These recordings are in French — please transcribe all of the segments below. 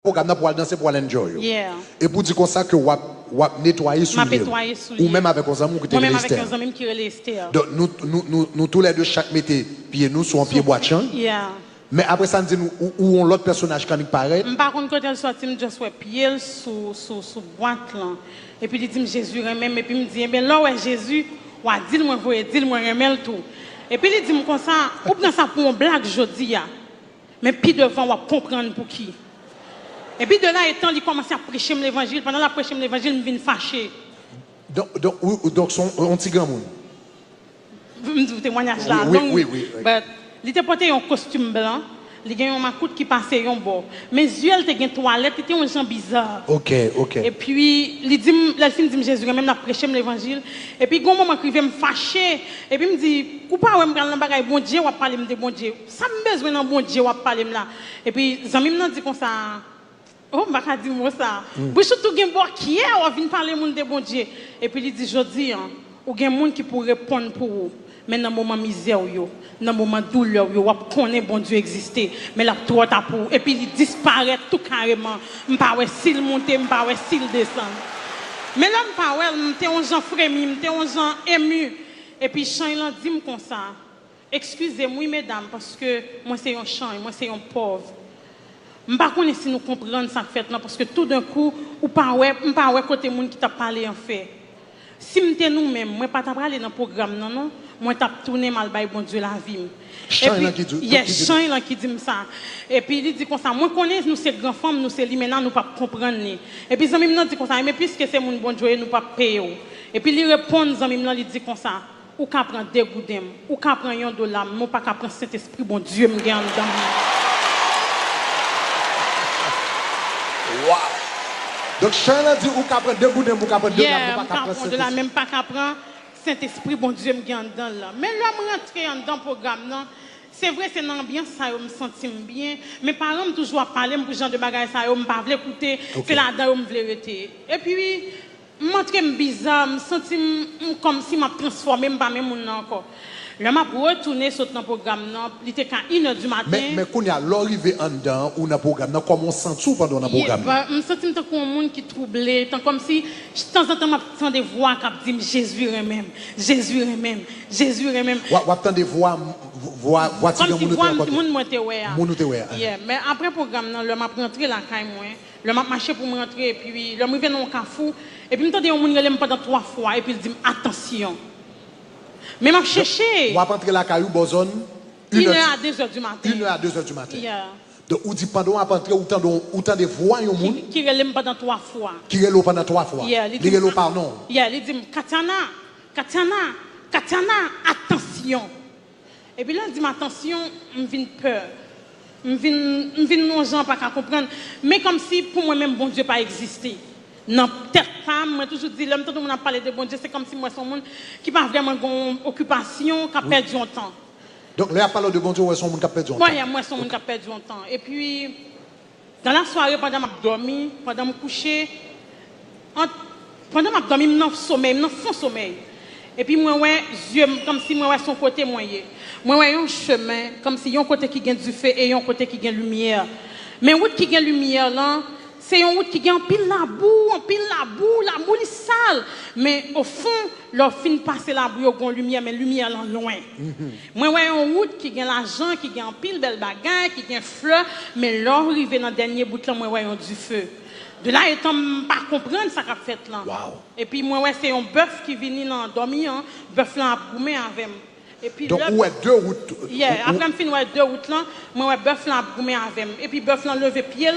programme pour aller danser pour aller enjoy. Yeah. Et pour dire comme ça que ou nettoyer sous ou même avec un ami qui est donc nous tous les deux chaque mettez pied nous sur un pied boîtier. Yeah. Mais après ça nous dit où on l'autre personnage quand il paraît. Par contre quand elle sorti me juste ouais pied sous boîte là et puis il dit Jésus même et puis me dit ben là ouais Jésus ou dis-moi remel tout. Et puis il dit comme ça ou prend ça pour une blague jodi a. Mais puis devant on comprendre pour qui. Et puis de là étant, il commence à prêcher l'évangile. Pendant la prêcher l'évangile, il me vient fâché. Donc son petit grand monde. Vous me dites témoignage là. Oui. Il était porté un costume blanc. Il y a un macoute qui passait en bord. Mes yeux, il était en toilette, il était un gens bizarre. OK. Et puis, il dit, la fin dit Jésus, même la prêcher l'évangile. Et puis, un moment, il vient me fâcher. Et puis, il me dit, ou pas, ouais, me prendre bagaille bon Dieu, ou pas parler de bon Dieu. Ça me besoin d'un bon Dieu, ou parler là. Et puis, les amis me dit comme ça. Oh, je vais dire moi ça. Puis surtout, il y a des gens qui viennent parler de bon Dieu. Et puis, il dit, je dis, il y a des gens qui pourraient répondre pour vous. Mais dans le moment de misère, dans le moment de douleur, vous connaissez bon Dieu exister. Mais là, tout est pour. Et puis, il disparaît tout carrément. Je ne sais pas s'il monte, je ne sais pas s'il descend. Mais là, je ne sais pas, je suis un gens frémi, je suis un gens ému. Et puis, chant, il a dit comme ça. Excusez-moi, mesdames, parce que moi, c'est un chant, moi, c'est un pauvre. Je ne sais pas si nous comprenons ça fait parce que tout d'un coup, ou pas ouais côté monde qui t'a parlé en fait. Si m'était nous-mêmes, moi pas parler dans le programme non, moi t'a tourné mal bail bon Dieu la vie. Chant qui dit ça. Et puis il dit comme ça, moi connais nous c'est grand femme, nous c'est li maintenant nous pas comprendre. Et puis zami m'nan dit comme ça, mais puisque c'est mon bon Dieu nous pas payer. Et puis il répond zami m'nan il dit comme ça, ou ka prend des goudem, ou ka prend $1, moi pas ka prend Saint-Esprit bon Dieu me gagne dans. Wow. Donc, Charles dit, ou qu'après deux bouts de vous qu'après deux de la même pas qu'après Saint-Esprit, bon Dieu, me gagne dedans là. Mais là, je rentre dans le programme, non. C'est vrai, c'est une ambiance, ça, je me sens bien. Mes parents me toujours parler pour gens de bagages, ça, je ne pas écouter. C'est là-dedans, je me voulais arrêter. Et puis, je me sens bizarre, je me sens comme si je me transformé, je ne pas même encore. Là, je suis retourné sur le programme, il était à 1h du matin. Mais quand il y a l'arrivée en dedans, ou dans le programme, comment on sent tout pendant le programme? Je me sens comme un monde qui est troublé, comme si, de temps en temps, je entends des voix qui disent Jésus est-même, Jésus est-même, Jésus est-même. Vous entendez des voix, comme si voix, tout le monde m'était ouais. Mais après le programme, je suis rentré là, je suis marché pour me rentrer, et puis je suis venu dans un cafou, et puis je entends un monde qui pendant 3 fois, et puis il dit attention. Mais je cherché. Vous rentrez la caillou, Bozone. 1h à 2h du matin. 1h à 2h du matin. Yeah. Donc, vous dites pendant vous rentrez, autant de voix, qui relève pendant 3 fois. Qui relève pendant 3 fois. Il relève par nom. Il dit Katiana, attention. Et puis là, il dit attention, je viens peur. Je viens non gens pas comprendre. Mais comme si pour moi-même, bon Dieu pas existé. Non, tête femme, moi toujours dit, l'homme, tout le monde a parlé de bon Dieu, c'est comme si moi, c'est un monde qui n'a pas vraiment une occupation, qui a perdu son temps. Donc, là, parle de bon Dieu, c'est un monde qui a perdu son temps. Oui, moi, c'est un monde qui a perdu son temps. Et puis, dans la soirée, pendant que je dormi, pendant que je couché, pendant que je dormi, je suis sommeil, je suis sommeil. Et puis, moi, yeux, comme si moi, son côté moyen. Moi, un chemin, comme si il y a un côté qui gagne du feu et un côté qui gagne lumière. Mais route qui gagne lumière, là, c'est une route qui gagne en pile la boue est sale. Mais au fond, leur fin passer la boue, il y a lumière, mais lumière là loin. Moi, une route qui gagne l'argent, qui gagne en pile belle bagarre, qui gagne fleur, mais leur arrivé dans le dernier bout là, moi, du feu. De là, étant pas comprendre ça qu'a fait là. Wow. Et puis, moi, c'est un bœuf qui vient dans dormir, bœuf là a boumé avec moi. Et puis, donc, où est 2 routes? Après, je finis 2 routes là, moi, bœuf là a boumé avec moi. Et puis, bœuf là levé pied.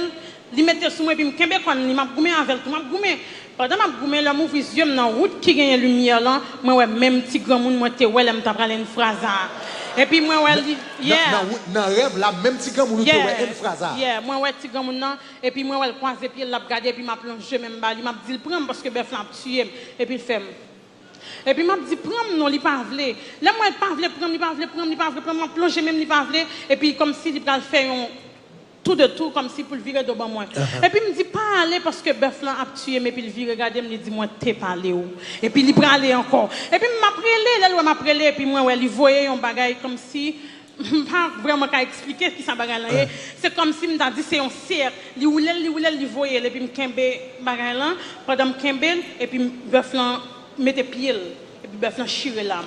Il mettait sur moi et puis me kembe quand il m'a goumé avec tout m'a goumé pendant m'a goumé là mon yeux dans route qui gagne lumière là moi ouais même petit grand monde moi te ouais là m'ta parler une phrase et puis moi ouais dans rêve là même petit grand monde te ouais une phrase moi ouais petit grand monde là et puis moi ouais croiser pied l'a regarder et puis m'a plongé même bas il m'a dit prendre parce que bœuf l'a tué et puis il fait et puis m'a dit prendre non il pas vle là moi il pas vle prendre m'a plongé même il pas vle et puis comme si il va faire tout de tout comme si pour le virer devant moi. Et puis il me dit pas aller parce que bœuf là a tué mais puis il vire regarder me dit moi t'es pas aller où. Et puis il prend aller encore. Et puis m'a prélé là m'a prélé et puis moi ouais il voyait un bagaille comme si pas vraiment qu'à expliquer ce qui ça bagarre là. C'est comme si m'ta dit c'est un cercle, li voyer et puis m'kembe bagarre là pendant m'kembe et puis bœuf là mette pied et puis bœuf là chire là.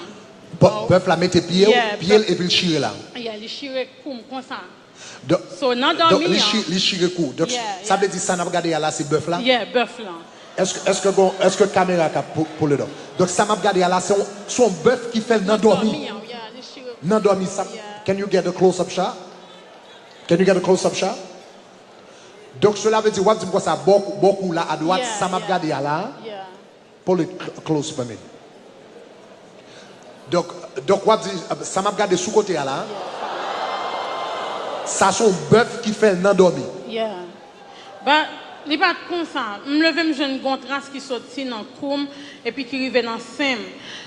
Bœuf là mette pied et puis chire là. Il chire comme ça. Donc il chire coup. Donc ça veut dire ça n'a regardé là c'est bœuf là. Bœuf là. Est-ce que caméra pour le dos. Donc ça m'a regardé là c'est son bœuf qui fait l'endormi. N'endormi ça. Can you get a close-up shot? Can you get a close-up shot? Donc cela veut dire quoi ça beaucoup là à droite ça m'a regardé là. Pour le close pour moi. Donc what dit ça m'a regardé sous côté là. Ça son bœuf qui fait l'endormi. Bah il pas comme ça. Me lever me jeune trace qui sorti dans coum et puis qui arrive dans sem.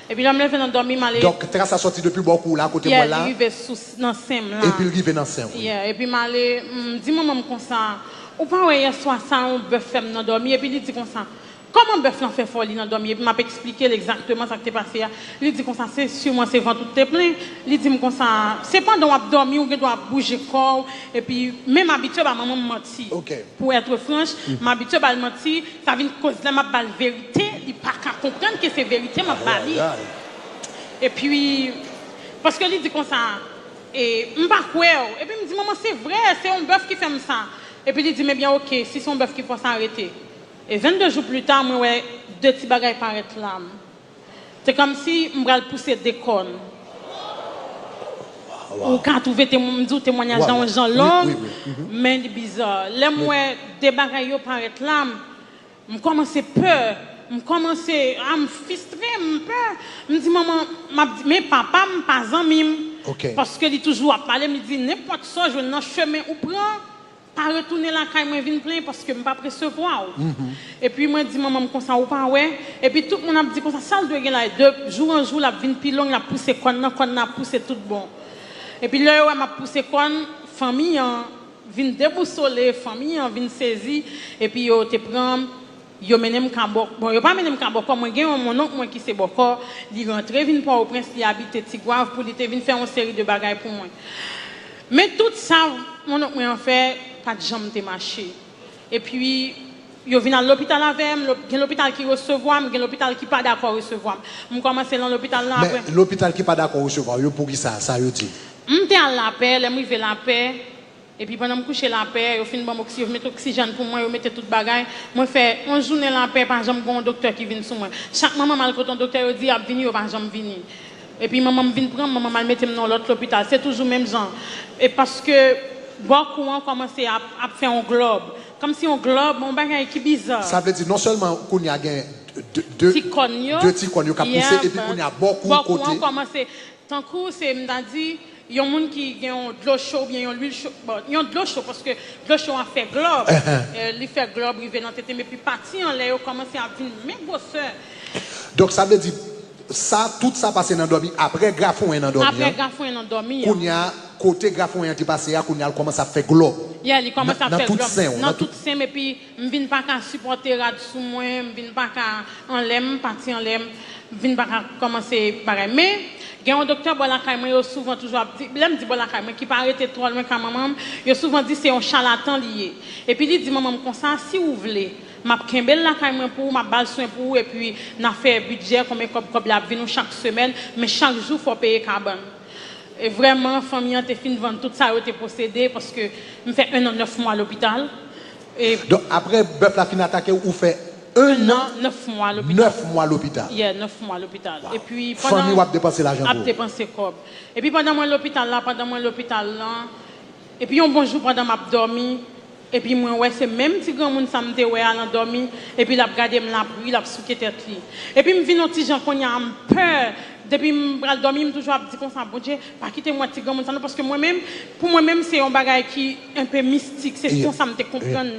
Et puis là me lever dans dormir m'aller. Donc trace a sorti depuis beaucoup là côté moi là. Il arrive dans sem là. Et puis il arrive dans sem. Et puis m'aller dis maman comme ça. Ou pas ouais hier soir ça on bœuf fait dans dormir et puis il dit comme ça. Comment bœuf l'en fait folie dans dormir et puis m'a expliqué exactement ça qui t'est passé. Il dit comme ça c'est sûrement c'est vent tout t'es plein. Il dit comme ça c'est pendant on dormir ou doit bouger corps et puis même habitué à maman mentir. Pour être franche, m'habitué à mentir, ça vient cause là m'a balle vérité, il pas qu'à comprendre que c'est vérité m'a balle. Et puis parce que il dit comme ça et m'pas quoi et puis il me dit maman c'est vrai, c'est un bœuf qui fait ça. Et puis il dit mais bien OK, si c'est un bœuf qui faut s'arrêter. Et 22 jours plus tard, moi, deux petits bagages paraissent là. C'est comme si je me pousser des cornes. Ou quand tu veux témoignage dans un genre long, mais bizarre. Là, moi, des bagages paraissent là. Je commence à peur. Je commence à me frustrer, je me dis, maman, mais papa, je ne pas ami. Parce qu'il est toujours à parler, il me dit, n'importe quoi, je vais dans le chemin ou prends. Pas retourner là quand je viens plein parce que je ne peux pas recevoir. Et puis moi je dis maman comme ça ou pas ouais et puis tout le monde a dit comme ça ça doit là de jour en jour la vinn plus long la pousser qu'on a poussé tout bon. Et puis là m'a poussé qu'on famille vinn déboussoler famille vinn saisir et puis yo te prend yo menem Kabok bon yo pas menem Kabok moi gen mon oncle moi qui c'est Boko il rentre vinn pour au prince il habite Tigouave pour il te vinn faire une série de bagages pour moi. Mais tout ça mon oncle en fait pas de jambe de marché. Et puis, yo vient à l'hôpital avec moi, il y a l'hôpital qui recevoir, il y a l'hôpital qui pas d'accord recevoir. Je commence dans l'hôpital là après. Mais l'hôpital qui pas d'accord recevoir, yo pour qui ça yo dit. M'étais à la paix, là m'rivé la paix. Et puis pendant me coucher la paix, yo fin bon oxygène, mettre oxygène pour moi, yo mettre toute bagaille. Moi fait une journée la paix par exemple un docteur qui vient sur moi. Chaque maman mal quand un docteur dit a venir, yo pas jamais venir. Et puis maman vient prendre, maman mal mettre dans l'autre hôpital, c'est toujours même genre. Et parce que beaucoup ont commencé à faire un globe. Comme si un globe, un bagage qui bizarre. Ça veut dire non seulement qu'on y a deux petits connes qui ont poussé et puis qu'on y a beaucoup côté. Beaucoup ont commencé. Tant que c'est m'a dit il y a des gens qui ont de l'eau chaude bien ont l'huile chaude. Bon, ils ont de l'eau chaude parce que de l'eau chaude a fait globe. Il fait globe, il vient dans tête mais puis parti en l'air, commencé à venir même grosseur. Donc ça veut dire ça tout ça passé dans dormi après grafon est dans dormi. Après grafon est dans dormi. Qu'on y a côté grafon est passé à qu'on y a commencé à faire globe. Il commence à faire globe. Dans tout sein et puis me viens pas qu'à supporter rad sous moi, me viens pas qu'à en l'aime, parti en l'aime, me viens pas qu'à commencer pareil. Mais il y a un docteur Bola Kaima souvent toujours me dit Bola Kaima qui pas arrêter trop loin quand maman, il souvent dit c'est un charlatan lié. Et puis il dit maman comme ça si vous voulez m'a kembel la caille pour m'a bal soin pour et puis n'a fait budget comme la vinn chaque semaine mais chaque jour faut payer carbone et vraiment famille a fin vendre tout ça a été possédé parce que me fait 1 an 9 mois à l'hôpital et donc après bœuf la fin attaqué ou fait 1 an 9 mois à l'hôpital 9 mois à l'hôpital 9 mois à l'hôpital et puis pendant famille a dépensé l'argent a dépensé corps et puis pendant moi l'hôpital là et puis un bon jour pendant m'a dormi. Et puis moi ouais c'est même petit grand monde ça me dit ouais à l'endormi et puis il a regardé me la bruit il a souqué tête li et puis me vinn un petit gens qu'on a peur depuis me dormir me toujours dit comme ça bon Dieu pas quitter moi petit grand monde ça parce que moi même pour moi même c'est un bagage qui un peu mystique c'est comme ça me te comprendre.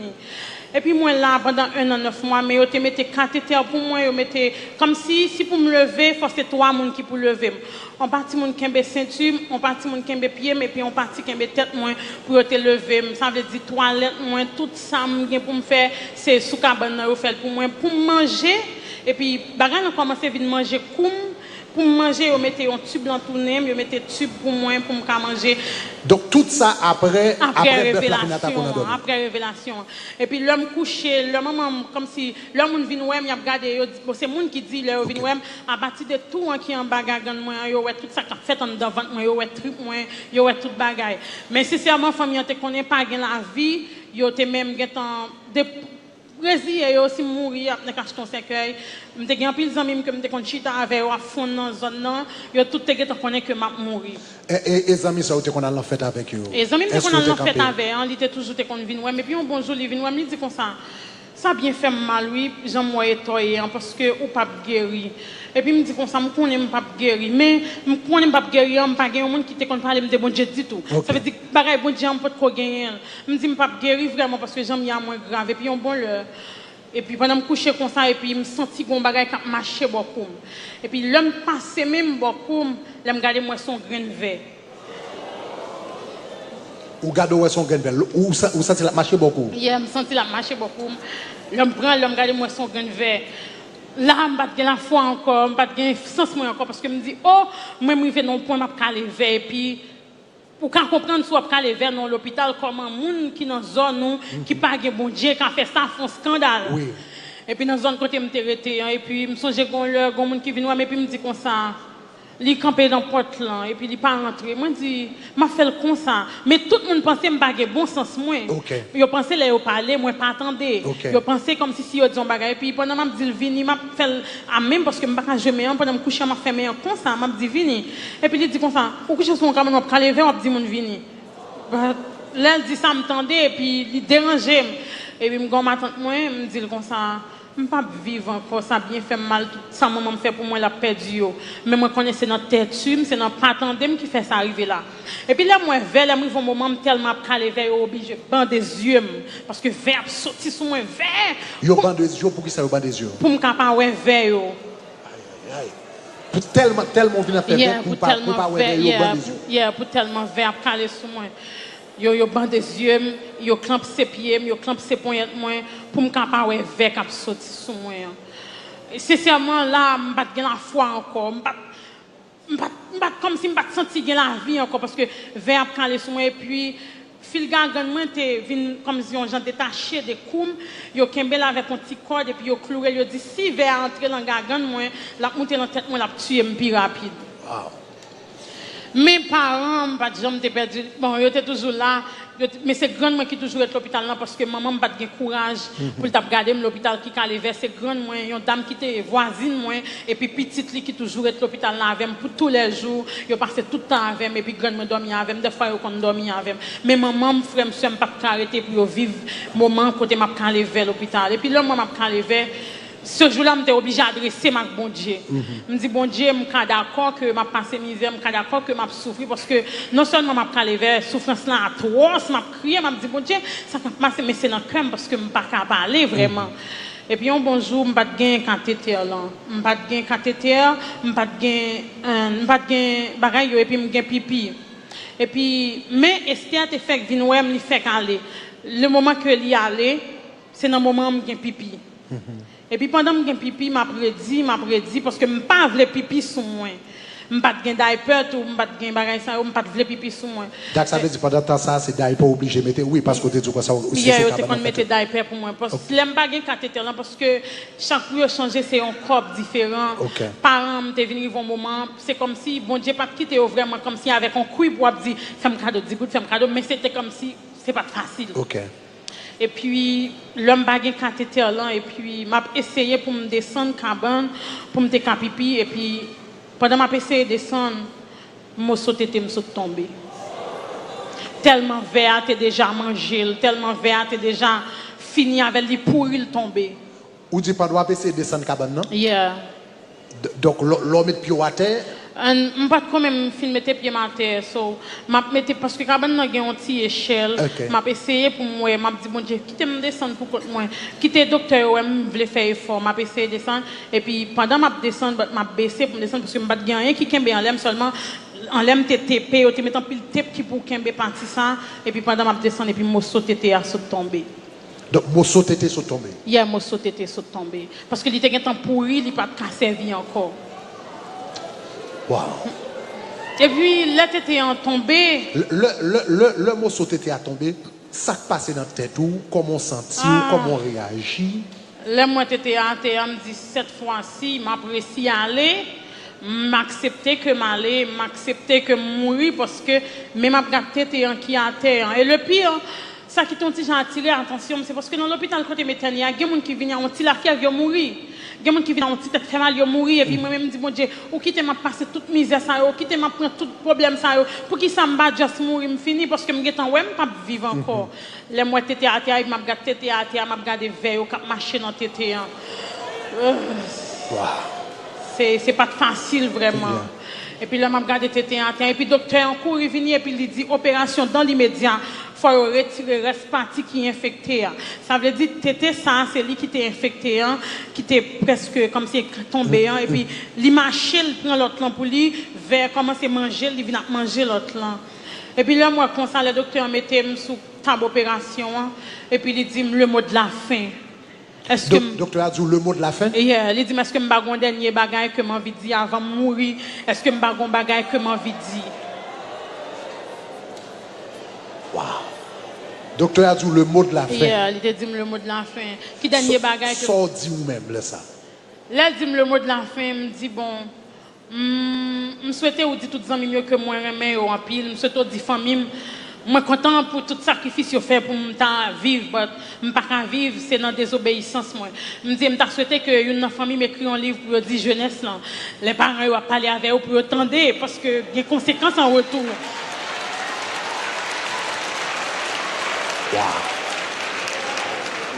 Et puis moi là pendant 1 an 9 mois mais yo te mettais cathéter pour moi yo mettais comme si pour me lever faut c'est 3 monde qui pour lever on parti monde kembe ceinture on parti monde kembe pied mais puis on parti kembe tête moi pour te lever ça veut dire toilette moi tout ça me pour me faire c'est sous cabane yo fait pour moi pour manger et puis bagarre on commencé venir manger comme Pour manger, ils mettaient un tube dans tout le nez, ils mettaient tube pour moi, pour me manger. Donc tout ça après révélation. Après révélation. Et puis l'homme couché, l'homme comme si l'homme vient ouais, il a regardé, c'est monde qui dit l'homme vient ouais à partir de tout qui en bagarre moi, yo ouais tout ça qui fait en devant moi, yo ouais truc moi, yo ouais toute bagaille. Mais sincèrement famille te connaît pas gain la vie, yo te même gain de Brésil et aussi mourir dans cacheton cercueil. M'te gen pile zanmi que m'te kon chita avec à fond dans zone là, yo tout te gen connaît que m'a mourir. Et zanmi ça te kon aller en fête avec eux. Et zanmi te kon aller en fête avec, il était toujours te kon vinn ouais, mais puis un bonjour il vinn ouais, il dit comme ça bien fait mal oui, j'en moi étoyé parce que ou pas guéri. Et puis me dit comme ça, me connais pas guéri, mais me connais pas guéri, me pas gagner un monde qui te kon parler me de bon Dieu dit tout. Ça veut dire pareil bon Dieu on peut ko gagner. Me dit me pas guéri vraiment parce que j'aime y a moins grave et puis un bon l'heure. Et puis pendant me coucher comme ça et puis me senti gon bagay qui marcher beaucoup. Et puis l'homme passé même beaucoup, là me garder moi son grain de verre. Ou garder ouais son grain de verre, ou senti la marcher beaucoup. Yeah, me senti la marcher beaucoup. L'homme prend l'homme garder moi son grain de verre. Là, je n'ai pas la foi encore, je n'ai pas de sens encore parce que je me dis, oh, moi, je vais dans le point, je vais aller vers. Et puis, pour comprendre si je vais aller vers dans l'hôpital, comment les gens qui sont dans la zone, qui ne parlent pas de bon Dieu, qui ont fait ça, font scandale. Oui. Et puis, dans la zone côté, je me suis arrêté. Et puis, je me suis dit, il y a des gens qui viennent, et puis, je me dis comme ça. Il campé dans la porte là et puis il pas rentré. Moi dis m'a fait le comme ça. Mais tout le monde pensait me baguer bon sens moi. Okay. Yo pensait là yo parler, moi pas attendé. Okay. Yo pensait comme si yo disons bagarre et puis pendant m'a dit vini m'a fait à même parce que me pas jouer meilleur pendant me coucher m'a fait meilleur comme ça m'a dit vini. Et puis il dit comme ça, ou coucher sur mon caméra m'a lever m'a dit mon vini. Là il dit ça me tendait et puis il dérangeait et puis me gon ma tante moi me dit comme ça. Je ne peux pas vivre encore, ça a bien fait mal, tout ça maman me fait pour moi la perdu. Mais moi connais c'est notre tête, c'est notre patendem qui fait ça arriver là. Et puis là moi vers là moi un moment tellement calé vers obligé band des yeux parce que vers sorti sur moi vers. Yo band des yeux pour qui ça yo band des yeux. Pour me capable ouais vers yo. Aïe. Pour tellement venir faire pour pas ouais yo band des yeux. Yeah, pour tellement vers calé sur moi. Yo band des yeux, yo clampe ses pieds, yo clampe ses poignets moi pour me capable ouais vers cap sorti sur moi. Et sincèrement là, m'pas gen la foi encore, m'pas comme si m'pas senti gen la vie encore parce que vers calé sur moi et puis fil gargan moi te vinn comme si on gens détaché des coumes, yo kembe là avec un petit corde et puis yo cloué, yo dit si vers entrer dans gargan moi, la monter dans tête moi la tuer plus rapide. Wow. Mes parents, pas de jamais perdu. Bon, ils étaient toujours là. Mais c'est grand moi qui toujours est à l'hôpital là parce que maman n'a pas de courage pour regarder l'hôpital qui allait vers. C'est grand moi, une dame qui était voisine moi et puis petite qui toujours est à l'hôpital là avec pour tous les jours. Ils passaient tout le temps avec et puis grand moi dormir avec. Des fois ils dormir avec. Mais maman, frère, monsieur, pas arrêter pour vivre moment côté m'a aller vers l'hôpital. Et puis là moi m'a aller vers. Ce jour-là, je suis obligé d'adresser ma bon Dieu. Je me dis, bon Dieu, je suis d'accord que je passe misère, je suis d'accord que je souffre parce que non seulement je suis allé vers souffrance là à toi, je crié, je me dis, bon Dieu, ça va passer, mais c'est dans le cœur parce que je ne peux pas parler vraiment. Et puis un bon jour, je n'ai pas de cathéter là. Je n'ai pas de cathéter, je n'ai pas de bagaille et puis je n'ai pipi. Et puis, mais Esther te fait venir, me fait aller. Le moment que l'y aller, c'est dans le moment où je pipi. Et puis pendant que je pipi, m'a prédit parce que je ne pas voulais pipi sur moi. Je ne pas de diaper ou je ne pas de bagage ça, je pas voulais pipi sur moi. Donc ça veut dire pendant temps ça c'est diaper obligé mettre oui parce que tu dis quoi ça aussi c'est ça. Je mettre diaper pour moi parce que j'aime pas gain cathéter là parce que chaque jour changer c'est un corps différent. Parents me venir un moment, c'est comme si bon Dieu pas quitter vraiment comme si avec un couille pour dire fais-moi cadeau, dis good, fais-moi cadeau, mais c'était comme si c'est pas facile. OK. Et puis, l'homme bagay cathéter là, et puis, m'a essayé pour me descendre cabane, pour me faire pipi, et puis, pendant que m'a essayé de descendre, je suis tombé. Tellement vert, t'es déjà mangé, tellement vert, t'es déjà fini avec les pourris, le tombé. Ou dit pendant que essayer de descendre cabane, non? Yeah. Donc, l'homme met pied à terre? Je ne pas quand même filmer tes pieds à terre, parce que cabane n'a pas une petite échelle. Je essayé pour moi, je dit bon Dieu, quittez me descendre pour moi, quittez docteur, je voulais faire effort, je essayé de descendre et puis pendant que je descends, je baissé pour descendre parce que je n'ai pas rien qui kembe en l'aime seulement en l'aime TTP, tu mets un pile tape qui pour kembe parti ça et puis pendant que je descends et puis je sauté à tomber. Donc je sauté sur tomber. Yeah, je sauté sur tomber parce que il était un temps pourri, il pas servir encore. Wow. Et puis, là, t'étais en tombé. Le morceau t'était à tomber. Ça qui passe dans la tête, comment on sentit, comment on réagit. Là, moi, t'étais à terre, me dit cette fois-ci, m'apprécie aller, m'accepter que m'aller, m'accepter que mourir parce que même après t'étais en qui à terre. Et le pire, ça qui t'ont dit, j'ai attiré attention, c'est parce que dans l'hôpital côté médecin, il y a des gens qui viennent en petit la fièvre, ils mourir. Il y a des gens qui viennent en petit tête fait mal, ils mourir. Et puis moi-même, je dis, mon Dieu, ou quitter m'a passer toute misère, ça, ou quitter m'a prendre tout problème, ça, pour qui ça m'a juste mourir, me finir, parce que je ne pas vivre encore. Les mois t'étais à terre, je regardé t'étais à terre, je regardé veille, qui marché dans t'étais. C'est pas facile, vraiment. Et puis là, je regardé t'étais à terre. Et puis le docteur en cours, il vient et puis il dit, opération dans l'immédiat. Il faut retirer la partie qui est infectée. Ça veut dire que tété, ça, c'est lui qui t'est infecté, qui t'est presque comme si tombé. Et puis, il marche, il prend l'autre lampe pour lui, vers commencer à manger, il vient manger l'autre lampe. Et puis là, moi, comme ça, le docteur mettait sous table d'opération, et puis il dit le mot de la fin. Est-ce que docteur a dit le mot de la fin? Il dit, est-ce que je vais un dernier bagage que j'ai envie de dire avant de mourir? Est-ce que je vais un bagage que j'ai envie de dire? Wow. Docteur a dit le mot de la fin. Il a dit le mot de la fin. Qui dernier bagage que... Ça dit ou même là ça. Là, il dit le mot de la fin, me dit bon, je souhaitais vous dire toutes les amis mieux que moi, mais en pile, je souhaitais dire famille, je suis content pour tout sacrifice que fait pour me vivre, mais je ne peux pas vivre, c'est dans la désobéissance. Je dis, je souhaitais que une famille m'écrit un livre pour dire jeunesse, là. Les parents vont parler avec eux pour attendre, parce qu'il y a des conséquences en retour. Wow.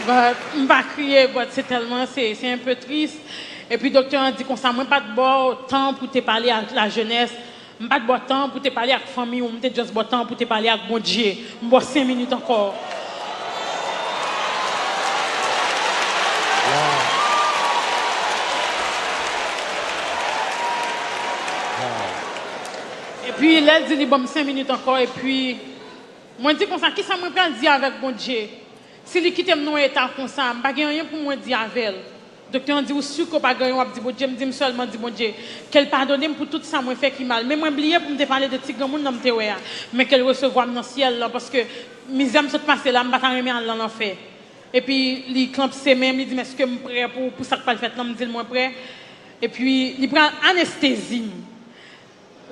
Je ne vais pas crier, c'est tellement, c'est un peu triste. Et puis, le docteur a dit qu'on n'a pas de bon temps pour te parler avec la jeunesse. Je n'ai pas de bon temps pour te parler avec la famille, ou je n'ai juste bon temps pour te parler avec mon Dieu. Je vais 5 minutes encore. Wow. Wow. Et puis, là, il dit, bon, 5 minutes encore, et puis... Moi, je dis comme ça, qui ça me peut dire avec mon Dieu? Si il quitte mon état comme ça, je n'ai rien pour moi dire avec elle. Le docteur dit, ou sûr qu'on n'a pas rien, je dis, bon Dieu, je dis seulement, bon Dieu, qu'elle pardonne pour tout ça, moi, fait qui mal. Mais moi, oublié pour me parler de petits gens, mais qu'elle recevoir dans le ciel, parce que mes âmes sont passées là, je ne vais pas remettre en enfer. Et puis, il clampe ses mains, il dit, mais est-ce que je suis prêt pour ça que je fais là? Je dis, moi, prêt. Et puis, il prend anesthésie.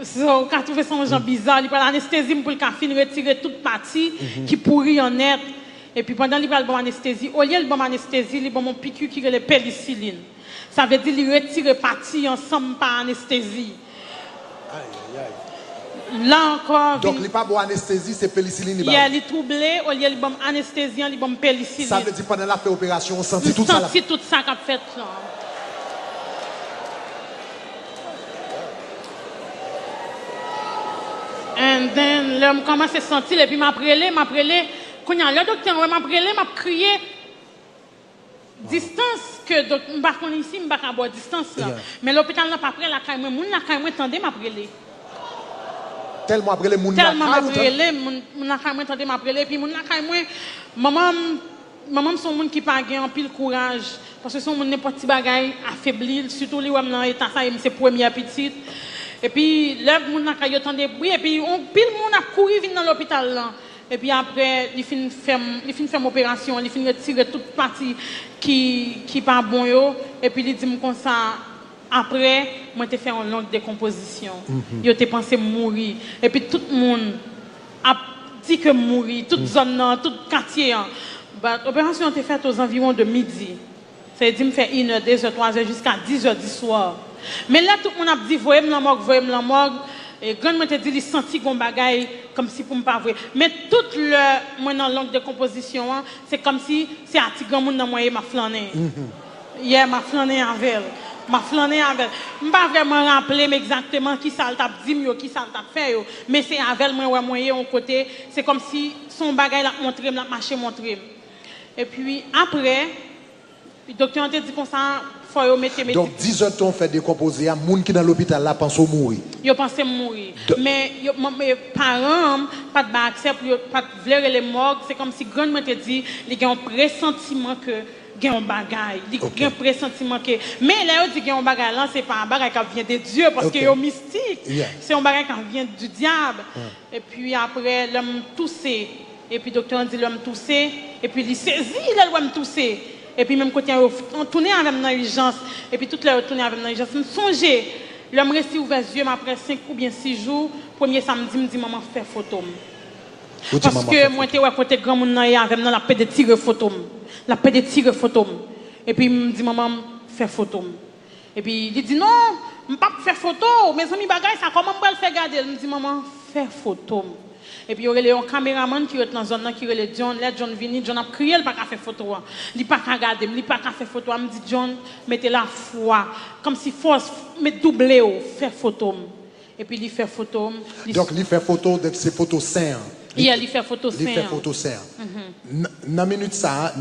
So, quand tu fais ça, gens bizarre, il prend l'anesthésie pour le café, retirer toute partie qui pourrit en net. Et puis pendant qu'il prend bon anesthésie, au lieu de bon anesthésie, il prend mon piqûre qui est la pénicilline. Ça veut dire qu'il retire partie ensemble par anesthésie. Aïe, aïe, aïe. Là encore. Donc, il n'y a pas bon anesthésie, c'est pénicilline. Il est troublé, au lieu de bon anesthésie, il bon pénicilline. Ça veut dire pendant la fait opération, on sentit tout ça. On sentit tout ça qu'a fait là. Et then, là, je commence à sentir, et puis m'a prélé. Quand le docteur m'a prélé, m'a crié. Distance que, donc, je ne sais pas ici, je ne sais pas à distance là. Mais l'hôpital n'a pas prêt, la caille, moi, la caille, moi, tendez, m'a prélé. Tellement après les moun tellement m'a prélé, mon la caille, moi, tendez, m'a prélé. Puis, mon la caille, moi, maman, son monde qui pas gain en pile courage. Parce que son monde n'importe petit bagaille affaibli, surtout les hommes dans l'état, ça, c'est première petite. Et puis, là, mon a entendu bruit, et puis, pile monde a couru dans l'hôpital là. Et puis après, il finit faire opération, il finit retirer toute partie qui pas bon yo. Et puis il dit comme ça, après, moi j'ai fait une longue décomposition. Yo t'ai pensé mourir. Et puis tout le monde a dit que mourir, toute zone, tout quartier. L'opération a été faite aux environs de midi. Ça veut dire me faire 1h, 2h, 3h jusqu'à 10h du soir. Mais là, tout le monde a dit, voyez-moi la morgue. Et quand je dit, il sentit qu'on bagaille comme si pour me pas voir. Mais toute le dans langue de composition, c'est comme si c'est un petit grand monde dans moi m'a flâné. Hier m'a flâné avec elle. Je ne peux pas vraiment rappeler exactement qui ça t'a dit, qui ça t'a fait. Mais c'est avec moi, moyen en côté. C'est comme si son bagaille l'a montré, l'a marché, montré. Et puis après, le docteur a dit comme ça. Donc 10 heures on fait décomposer, il y a des gens qui dans l'hôpital là pensent mourir. Ils pensent mourir. Mais mes parents n'ont pas accès, pas de les morgues. C'est comme si grand te dit, il y a un pressentiment que gen un bagay, il y a un pressentiment que mais là on dit gen un bagay là c'est pas un bagay qui vient de Dieu parce que c'est mystique. C'est un bagay qui vient du diable. Et puis après l'homme toussé et puis docteur dit l'homme toussé et puis il saisit l'homme toussé et puis même quand on tourner avec dans l'urgence et puis toute l'heure tourner avec dans l'urgence me songer l'homme resté ouvert les yeux mais après 5 ou bien 6 jours premier samedi me dit maman fait photo. Parce que moi j'étais ouais côté grand monde avec dans la paix de tirer photo. La paix de tirer photo. Et puis il me dit maman fait photo. Et puis il dit non, je ne peux pas faire photo, mes amis bagaille ça comment je faire garder. Il me dit maman fait photo. Et puis il y a un caméraman qui est dans la zone qui est John, là John vini, John a crié il pas faire photo. Il pas regarder, il pas faire photo. Il me dit John mettez la foi comme si force met doublé faire photo. Et puis il fait photo. Donc il fait photo de ces photos saines. Il fait photo sain. Il fait photo sain. Dans minute ça,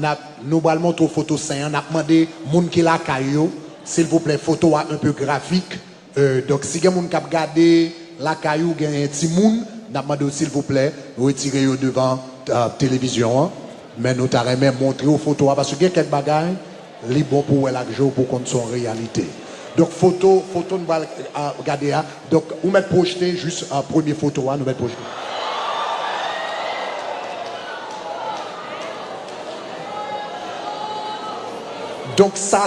nous allons montrer photo sain. On a demandé moun qui la caillou, s'il vous plaît, photo un peu graphique. Donc si quelqu'un qui a regardé la caillou, il y a un petit moun, on a demandé s'il vous plaît, retirez devant la télévision. Mais nous t'avons même montré aux photos parce que quelques bagages, les bons pour la jour pour qu'on soit en réalité. Donc photo nous allons regarder. Donc on va projeter juste la première photo, nous allons projeter. Donc ça,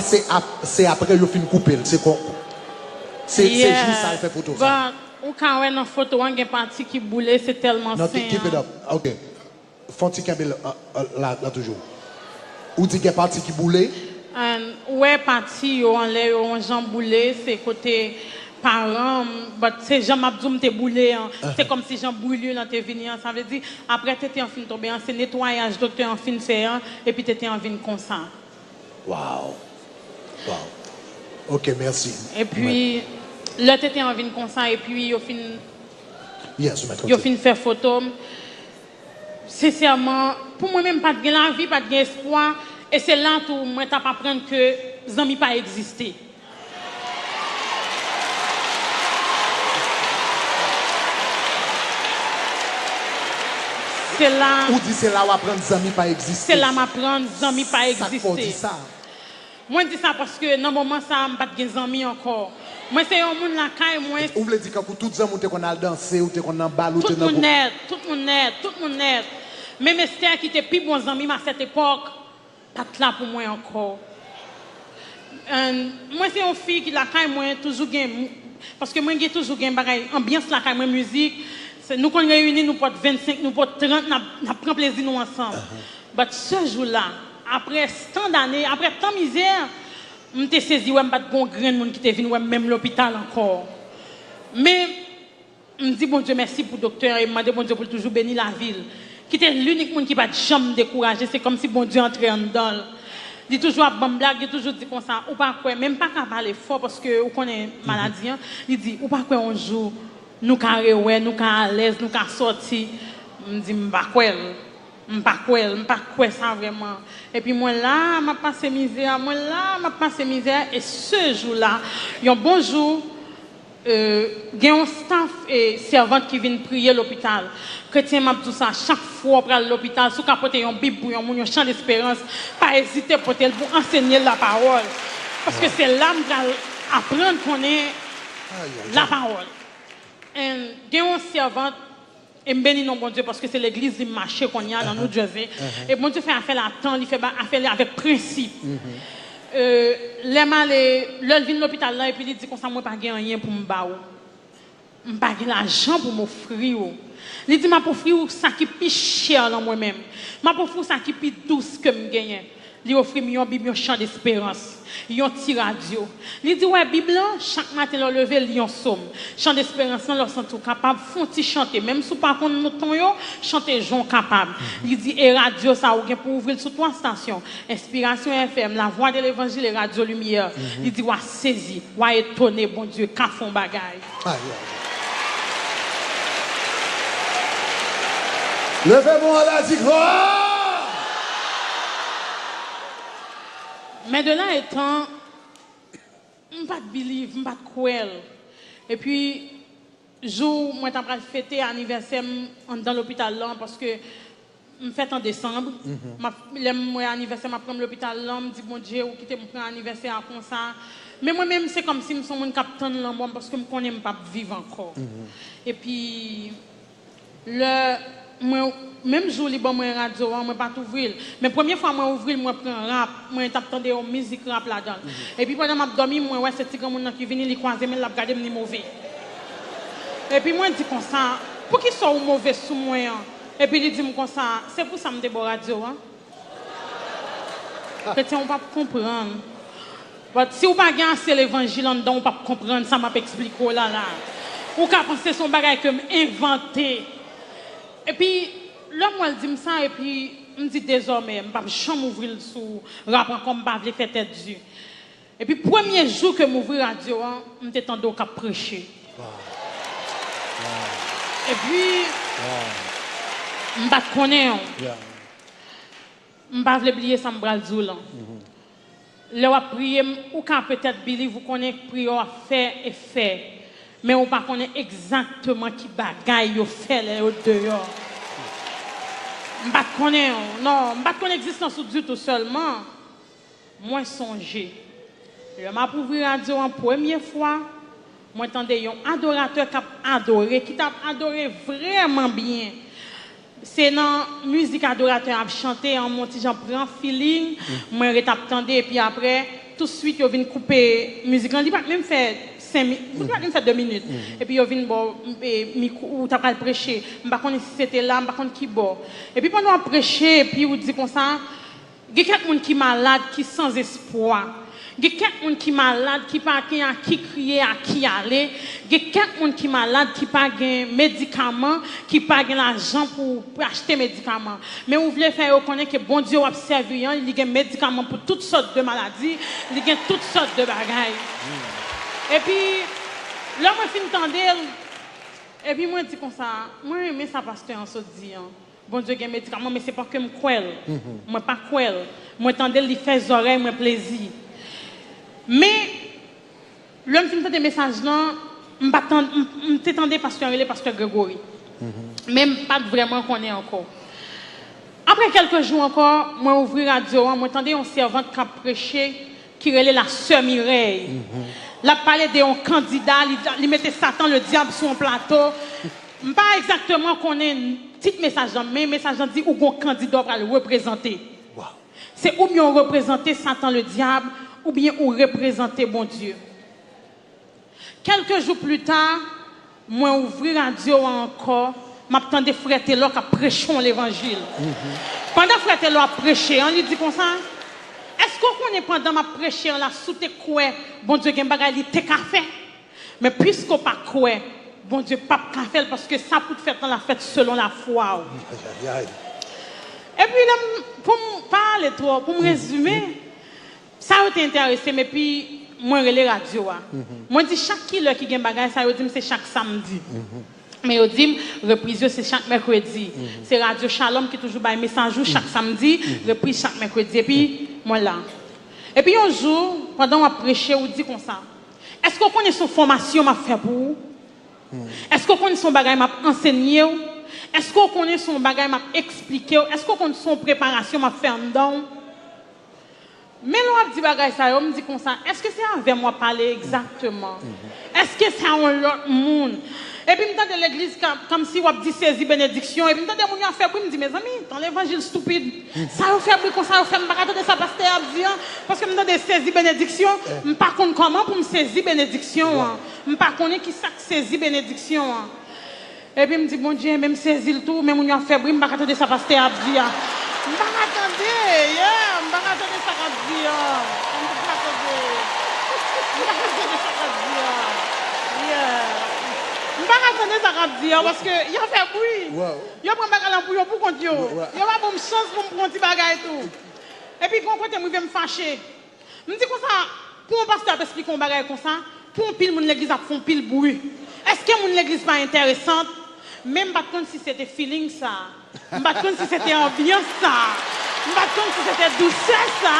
c'est après le film coupé. C'est quoi? C'est juste ça, il fait photo. Ça. Ou quand on a une photo, on a une partie qui boule, c'est tellement sain. Keep it up. OK. Fonti Campbell, là toujours. Ou dit qu'il y a partie qui boule? Ouais, partie, on a jambe boulé, c'est côté parents, c'est Jean Abdoum te boulé, c'est comme si Jean Boulé là t'es venu, ça veut dire après tu étais en fin tombé, c'est nettoyage docteur en fin fait et puis tu étais en fin comme ça. Wow. OK, merci. Et puis là tu étais en fin comme ça et puis au fin il fin faire photo. Sincèrement, pour moi même pas de la vie, pas de espoir et c'est là où moi t'as pas apprendre que zami pas exister. C'est là. Ou dit c'est là où apprendre zami pas exister. C'est là m'apprendre zami pas exister. Ça dit ça. Moi dis ça parce que dans le moment ça me pas de zami encore. Moi c'est un monde là caille moi. Ou veut dire que pour tout zami te qu'on a dansé ou te qu'on a bal ou te dans tout le monde net. Même Esther qui était plus bon zami à cette époque pas là pour moi encore. Moi c'est une fille qui la caille moi toujours gain parce que moi j'ai toujours gain bagaille ambiance la caille moi musique. Nous qu'on réunit nous porte 25 nous porte 30 n'a prend plaisir nous ensemble. Mais ce jour-là après tant d'années après tant misère m'était saisi ouais pas de bon grand monde qui était venu même l'hôpital encore. Mais me dit bon Dieu merci pour docteur et me dit bon Dieu pour toujours bénir la ville. Qui était l'unique monde qui pas jamais découragé, c'est comme si bon Dieu entrait en dedans. Il toujours bon blague, il toujours dit comme ça ou pas quoi même pas qu'à parler fort parce que on connaît maladie, il dit ou pas quoi un jour nous carré ouais nous à l'aise nous ca sorti me dit m'pas quoi ça vraiment et puis moi là m'a passé misère et ce jour-là un bon jour gen un staff et servante qui viennent prier l'hôpital chrétien m'a tout ça chaque fois pour l'hôpital sous capoter un bible pour un chant d'espérance pas hésiter pour enseigner la parole parce que c'est là m'apprendre apprendre connaître la parole. Et une servante et béni non bon Dieu parce que c'est l'église du marché qu'on y a dans New Jersey et bon Dieu fait affaire là temps il fait affaire avec principe les mal le vient l'hôpital là et puis il dit comme ça moi pas gain rien pour me ba ou pas gain l'argent pour m'offrir il dit m'a offrir ça qui plus cher dans moi même m'a offrir ça qui plus douce que me gagne il offrir un bible un chant d'espérance un petit radio il dit ouais bible chaque matin leur lever lion somme chant d'espérance leur sont tout capable font ti chanter même sous pas contre ton yo chanter jon capable il dit et radio ça ou pour ouvrir sur 3 stations Inspiration FM La Voix de l'Évangile et Radio Lumière il dit ouais saisi ouais étonné bon Dieu qu'a font bagaille levez-moi la dit gloire. Mais de là étant, je ne pas de believe, je ne pas de croire. Et puis, jour, moi, j'ai fêté l'anniversaire dans l'hôpital là parce que me fait en décembre. Mon anniversaire, je prends l'hôpital, là, me dit bon Dieu, ou quitter mon anniversaire comme ça. Mais moi-même, c'est comme si je suis un capitaine là, parce que je ne connais pas vivre encore. Et puis, même jour où je radio, je ne pas ouvrir. Mais la première fois que je ouvrir, je prends rap, je t'attendais une musique rap là-dedans. Et puis pendant que je dormi, moi, c'est petit comme qui vient, il croise, mais il a regardé, il mauvais. Et puis moi, je dis comme ça, pour qu'il soit mauvais sous moi. Et puis il dit comme ça, c'est pour ça que je me radio. Chrétien, on ne peut pas comprendre. Si vous n'avez pas assez l'évangile en dedans, on ne peut pas comprendre, ça m'a expliqué là. Ou qu'à penser son bagage que inventé. Et puis, l'homme, il dit ça, et puis, il me dit désormais, je ne peux pas jamais ouvrir sous rapport comme je vais faire tête Dieu. Et puis, premier jour que je m'ouvre la radio, je me tendu au cap prêcher. Et puis, je ne pas connaître. Je ne pas oublier ça, je ne pas le prier, ou quand peut-être Billy, vous connaissez prière faire et faire. Mais on ne connaît pas exactement qui bagaille vous fait là dehors. Je ne connais pas. Non, je ne connais pas l'existence du tout seulement. Moi, songer. Je m'ai ouvert la radio en première fois. Moi, j'entendais un adorateur qui a adoré, qui t'a adoré vraiment bien. C'est dans la musique adorateur à chanter, en mon petit j'en prends feeling, moi j'attendais et puis après tout de suite je viens couper musique, on dit pas même faire 5 minutes, on dit pas même faire 2 minutes. Et puis je viens bon micro ou t'as pas prêcher, je pas connais si c'était là, je pas connais qui bon. Et puis pendant prêcher et puis on dit comme ça, il y a quelqu'un qui est malade, qui sans espoir. Il y a quelqu'un qui est malade, qui n'a pas à qui crier, à qui aller. Il y a quelqu'un qui est malade, qui n'a pas de médicaments, qui n'a pas l'argent pour acheter des médicaments. Mais vous voulez faire reconnaître que bon Dieu a servi, il y a des médicaments pour toutes sortes de maladies, il y a toutes sortes de bagailles. Et puis, là, moi, je finis d'entendre, et puis moi, je dis comme ça, moi, mais ça, pasteur, on se dit, bon Dieu, il y a des médicaments, mais ce n'est pas que je crois. Moi, pas crois. Moi, j'entends, il fait les oreilles, moi, plaisir. Mais, l'homme qui me fait des messages là, je t'attendais pasteur Grégory. Même pas vraiment qu'on est encore. Après quelques jours encore, moi ouvrir la radio, moi j'entendais une servante qui a prêché, qui relait la sœur Mireille. La parlait d'un candidat, il mettait Satan, le diable sur un plateau. Pas exactement qu'on ait un petit message, mais un message dit où un candidat va le représenter. Wow. C'est ou bien représenter Satan, le diable, ou bien ou représenter bon Dieu. Quelques jours plus tard, moi ouvrir la radio encore, m'attendais frère Taylor qui a prêché l'évangile. Pendant que frère Taylor a prêché, on lui dit comme ça, est-ce qu'on est pendant ma prêché là sous tes quoi, bon Dieu gen bagay li te ka fait. Mais puisqu'on pas quoi, bon Dieu pas ka fait parce que ça peut faire dans la fête selon la foi. Et puis là, pour me parler trop, pour me résumer, ça a été intéressé, mais puis, moi, je les radio. Moi, je dis chaque kilo qui gagne bagage, ça, je dis c'est chaque samedi. Mais je dis, reprise, c'est chaque mercredi. C'est Radio Shalom qui toujours un message chaque samedi, reprise chaque mercredi. Et puis, moi là. Et puis, un jour, pendant que je prêchais, je dis comme ça. Est-ce qu'on connaît son formation m'a fait pour vous? Est-ce qu'on connaît son bagage m'a enseigné? Est-ce qu'on connaît son bagage m'a expliqué? Est-ce qu'on connaît son préparation m'a fait en dedans? Mais l'on dit bagay ça, on me dit comme ça, est-ce que c'est avec moi parler exactement? Est-ce que c'est un autre monde? Et puis, je me de l'église comme si on dit saisi bénédiction. Et puis, je me dis, on fait bruit, me dit, mes amis, dans l'évangile stupide, ça a fait bruit comme ça, on fait me de ça, pasteur Abdi, parce que je me dis saisi bénédiction, je ne sais pas comment pour me saisir bénédiction. Je ne sais pas qui ça saisi bénédiction. Et puis, je me dis, bon Dieu, même saisir le tout, même on a fait bruit, je ne sais pas de ça, pasteur Abdi. Je ne vais pas attendre ça comme dire. Je ne vais pas attendre ça comme dire parce que il a fait bruit. Il a pris un bagage pour compte. Il a pas bonne chance pour me prendre un petit bagage et tout. Et puis quand je vais me fâcher, je me dis comme ça, pour un pasteur t'expliquer un bagage comme ça, pour un pile mon l'église a fait un pile bruit. Est-ce que mon l'église pas intéressante? Même pas si c'était feeling ça. Pas si c'était ambiance ça. Pas si c'était douceur ça.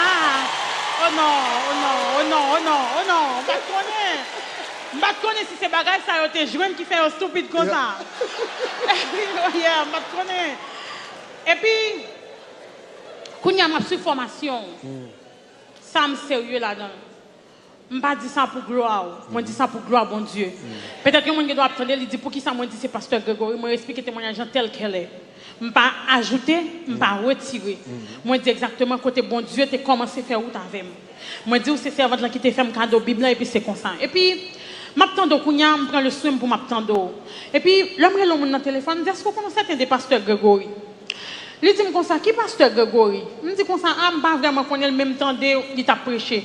Oh non, oh non, oh non, oh non, oh non. Pas connais si c'est bagage ça a été joué qui fait un stupide comme ça. Pas connais. Et puis, quand il y a ma formation, ça me sérieux là-dedans. Je ne dis pas ça pour gloire, je dis ça pour gloire, bon Dieu. Peut-être que les gens doivent attendre, ils disent pour qui ça, moi dis c'est pasteur Grégory, moi explique le témoignage tel qu'elle est. Je ne vais pas ajouter, je ne vais pas retirer. Moi dis exactement côté bon Dieu, tu as commencé à faire route avec moi. Moi dis c'est servante qui t'a fait un cadeau Bible et puis c'est comme ça. Et puis, je m'attends Kounia, je prends le swim pour m'attendre. Et puis, l'homme est dans le téléphone, il dit est-ce que vous connaissez des pasteurs Grégory? Il dit comme ça, qui pasteur Grégory? Il me dit comme ça, ah, je ne pas vraiment connaître le même temps il t'a prêché.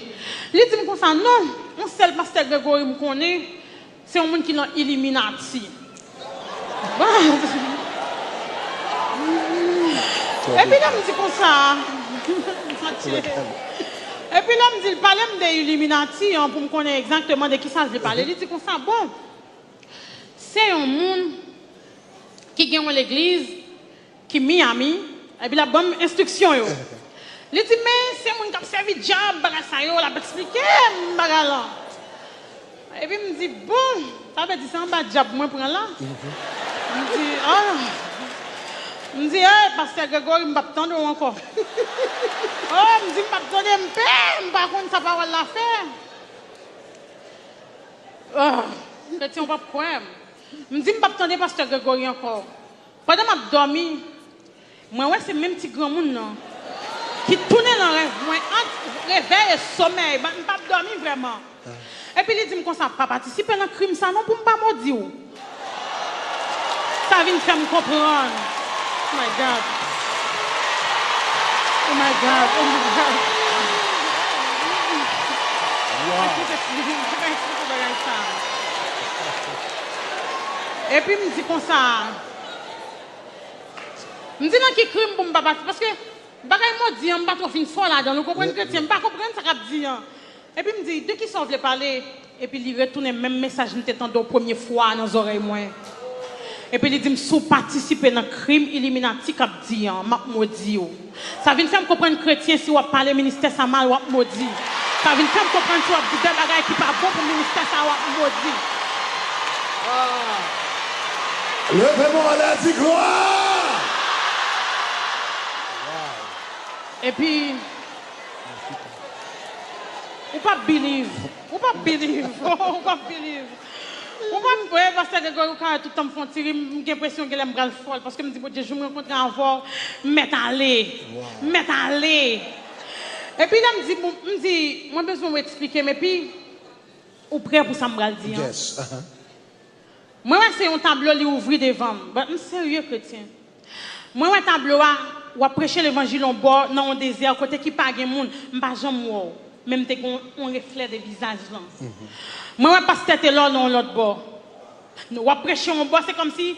Il dit comme ça, non, mon seul pasteur Grégory me connaît, c'est un monde qui est Illuminati. Et puis là, il me dit comme ça. Et puis là, il me dit, il parlait des Illuminati pour me connaître exactement de qui ça je vais parler. Il dit comme ça, bon, c'est un monde qui gagne l'église, qui est Miami, et puis la bonne instruction. Il dit, mais c'est un monde qui a servi de diable, il a expliqué, et puis il me dit, bon, ça veut dire c'est un bas diable pour moi pour là. Il me dit, ah. Je me dis, pasteur Grégory, je ne vais pas attendre encore. Je me dis, je ne vais pas attendre un peu, je ne vais pas contre sa parole la faire. Chrétien, on ne va pas problème. Je me dis, je ne vais pas attendre pasteur Grégory encore. Pendant que je dormi, moi, c'est le même petit grand monde qui tournait dans le rêve. Moi, entre réveil et sommeil, je ne vais pas dormir vraiment. Et puis, il dit, comme ça, pas participer à un crime, ça non, pour ne pas me dire. Ça vient me faire me comprendre. Oh my God. Oh my God. Oh my God. Wow. Et puis, il me dit comme ça. Il me dit dans qui crime pour me battre. Parce que, bagaille m'a dit, je ne suis pas trop fin folle là-dedans. Vous comprenez que je ne pas comprendre ce qu'il a dit. Et puis, il me dit, de qui ça voulait parler? Et puis, il retourne le même message que je t'entends la première fois dans les oreilles. Et puis il dit, je participer dans le crime illuminati qu'a dit, m'a maudit. Ça vient faire me comprendre chrétien si on parle ministère ça mal, on maudit. Ça vient faire me comprendre si on dit des bagages qui pas bon pour le ministère ça on maudit. Levez-moi la dit gloire. Et puis, ou pas believe, ou pas believe, ou pas believe. On va me passer que tout le temps me font tirer, j'ai l'impression qu'elle est folle parce que me dit bon Dieu, je me rencontre encore, mettre aller. Et puis là me dit moi besoin m'expliquer mais puis ou prêt pour ça me dire. Yes. Moi c'est un tableau li ouvrir devant. Je suis sérieux chrétien. Moi un tableau ou à prêcher l'évangile en bord dans un désert côté qui pas gen monde, m'pas jamais voir. Même te on reflet des visages là. Moi, je passe tête là dans l'autre bord. Nous prêcher en bord, c'est comme si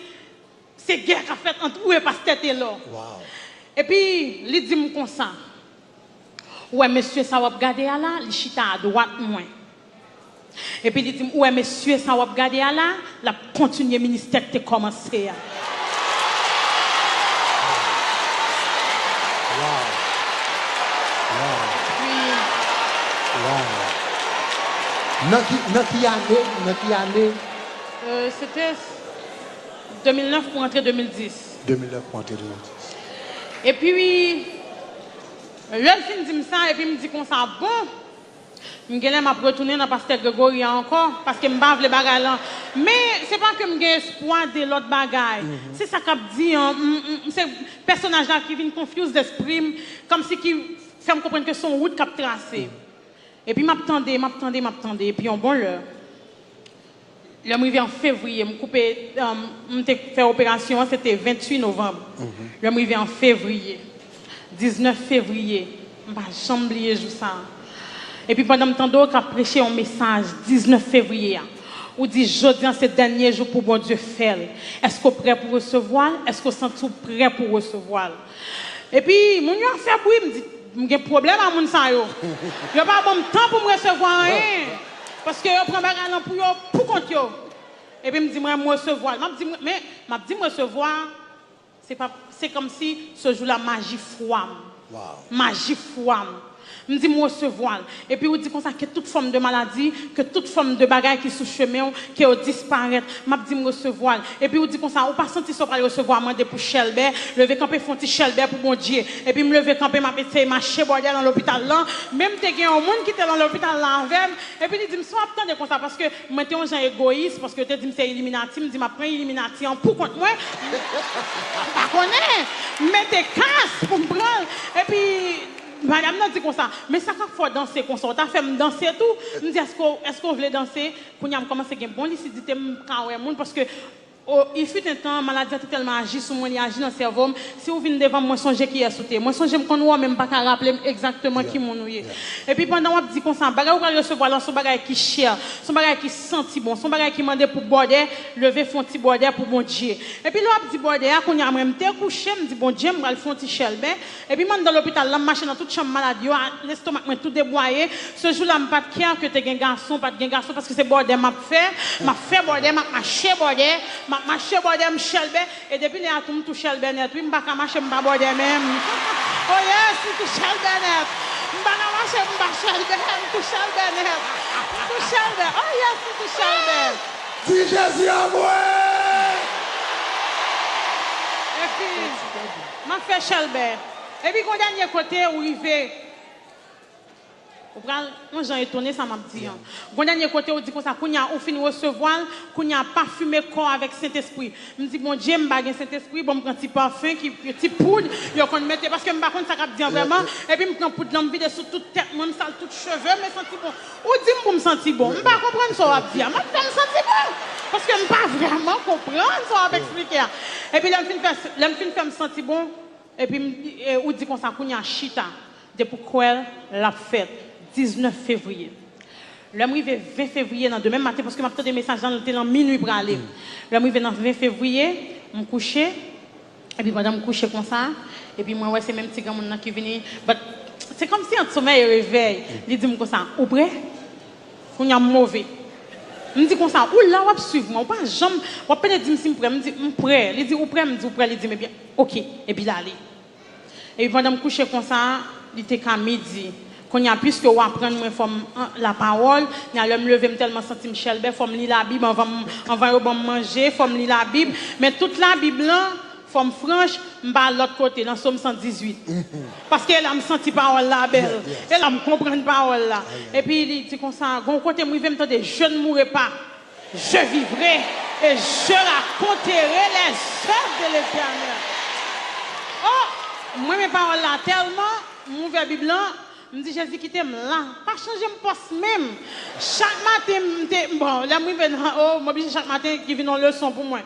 c'est guerre qu'a fait entre où et passe tête là. Wow. Et puis, il dit comme ça. Ouais, monsieur, ça va regarder là, il chita à droite moins. Et puis, il dit, ouais, monsieur, ça va regarder là, la continuer le ministère qui a commencé. Dans qui année? C'était 2009 pour entrer 2010. 2009 pour entrer 2010. Et puis, l'homme fin dit ça, et puis il me dit qu'on ça bon. Je vais retourner dans le pasteur Grégory encore, parce que je ne vais pas les bagages là. Mais ce n'est pas que j'ai espoir de l'autre bagaille. C'est ça qu'a dit, c'est le personnage là qui vient confus d'esprit, comme si qui fait me comprendre que son route qu'a tracé. Et puis, m'attendais. Et puis, en bon l'heure. Le mois en février, je fait opération, c'était 28 novembre. Le mois en février. 19 février. Je ne vais jamais oublier ça. Et puis, pendant que je j'ai prêché un message, 19 février. Où dit, je dis, c'est le dernier jour pour bon Dieu faire. Est-ce que vous êtes prêt pour recevoir? Est-ce que vous êtes prêt pour recevoir? Et puis, mon a fait bruit, me dit, j'ai un problème à mon sang. Je n'ai pas bon temps pour me recevoir rien. Parce que je prends un pour compte. Et puis, je me dis, moi, me recevoir. Mais, je dis, me recevoir, c'est comme si ce jour-là, magie froide. Wow. Magie froide. Me dit me recevoir. Et puis, on dit comme ça que toute forme de maladie, que toute forme de bagaille qui sous chemin, qui disparaître. M'a dit me recevoir. Et puis, on dit comme ça, on pas senti ça pour recevoir, moi, pour Shelbert, lever camper, font petit Shelbert pour mon Dieu. Et puis, me lever camper, m'a essayé marcher, bordel dans l'hôpital là. Même t'es un monde qui était dans l'hôpital là avec. Et puis, il dit, me soit attendre comme ça, parce que moi, t'es un gens égoïste, parce que tu dis, c'est Illuminati, me dit, m'a pris Illuminati en pour contre moi. Pas connaît. Mais t'es casse pour me prendre. Et puis, madame n'a dit comme ça, mais ça quand faut danser comme ça, t'as fait me danser tout. Me dit est-ce qu'on voulait danser pour nous commencer à bon lucidité parce que il fut un temps maladie a tellement agi sur moi, il agit dans le cerveau. Si vous venez devant moi songer qui est sauté, moi songer qu'on voit même pas qu'à rappeler exactement qui mon noué. Et puis pendant on dit comme ça, bagage ou recevoir là son bagage qui cher, son bagage qui senti bon, son bagage qui mandé pour border, lever font petit border pour bon Dieu. Et puis là dit border qu'on y a même te couché, me dit bon Dieu, me va le font petit Shelbert. Et puis moi dans l'hôpital là marcher dans toute chambre maladie, l'estomac moi tout déboyé. Ce jour là me pas de cœur que tu un garçon, pas de garçon parce que c'est border m'a fait border, m'a marché border. Marcher bordem Shelbert et depuis les atomes tout Shelbert net oui m'pas marcher m'pas bordem même oh yes tout Shelbert net m'pas marcher m'pas Shelbert tout Shelbert net tout Shelbert oh yes tout Shelbert dis Jésus à moi et puis m'a fait Shelbert et puis quand dernier côté où il fait moi j'ai étonné ça m'a dit. Bon dernier côté on dit comme ça qu'on a on finit recevoir qu'on a parfumé corps avec Saint-Esprit. Me dit bon Dieu me bague Saint-Esprit bon me prend petit parfum qui petit poudre yo qu'on mettre parce que me pas contre ça cap dire vraiment et puis me prend poudre l'homme vide sur toute tête moi me sale toute cheveux me senti bon. Ou dit pour me sentir bon. Me pas comprendre ça va dire. Moi me sentir bon parce que me pas vraiment comprendre ça va expliquer. Et puis l'homme fin faire me sentir bon et puis ou dit comme ça qu'on a chita de pourquoi la fête 19 février. Le arrivé 20 février dans demain matin parce que m'a des messages dans minuit pour aller. Le arrivé dans 20 février, me coucher et puis pendant me coucher comme ça et puis moi ouais c'est même petit grand monde qui vient c'est comme si un sommeil réveil. Il dit comme ça, ou prêt? On a mauvais. Me dit comme ça, ou là on suivre moi, pas jamais on peut dire si prêt, me dit prêt. Il dit ou prêt, me dit ou prêt, il dit mais bien OK et puis là aller. Et puis pendant me coucher comme ça, il était qu'à midi. Quand y a plus que on apprendre la parole, il y a me lever tellement senti Michel faut me lire la Bible, on va manger, faut me lire la Bible, mais toute la Bible là, faut me franche, m'ba l'autre côté dans Somme 118. Parce qu'elle a me senti parole là belle. Elle a me comprendre parole là. Et puis il dit comme ça, gon côté moi me tande je ne mourrai pas. Je vivrai et je raconterai les œuvres de l'Éternel. Oh, moi mes paroles là tellement mon verbe Bible là me dit Jésus qui t'aime là pas changer mon poste même chaque matin bon là moi venir oh moi chaque matin qui vient une leçon pour moi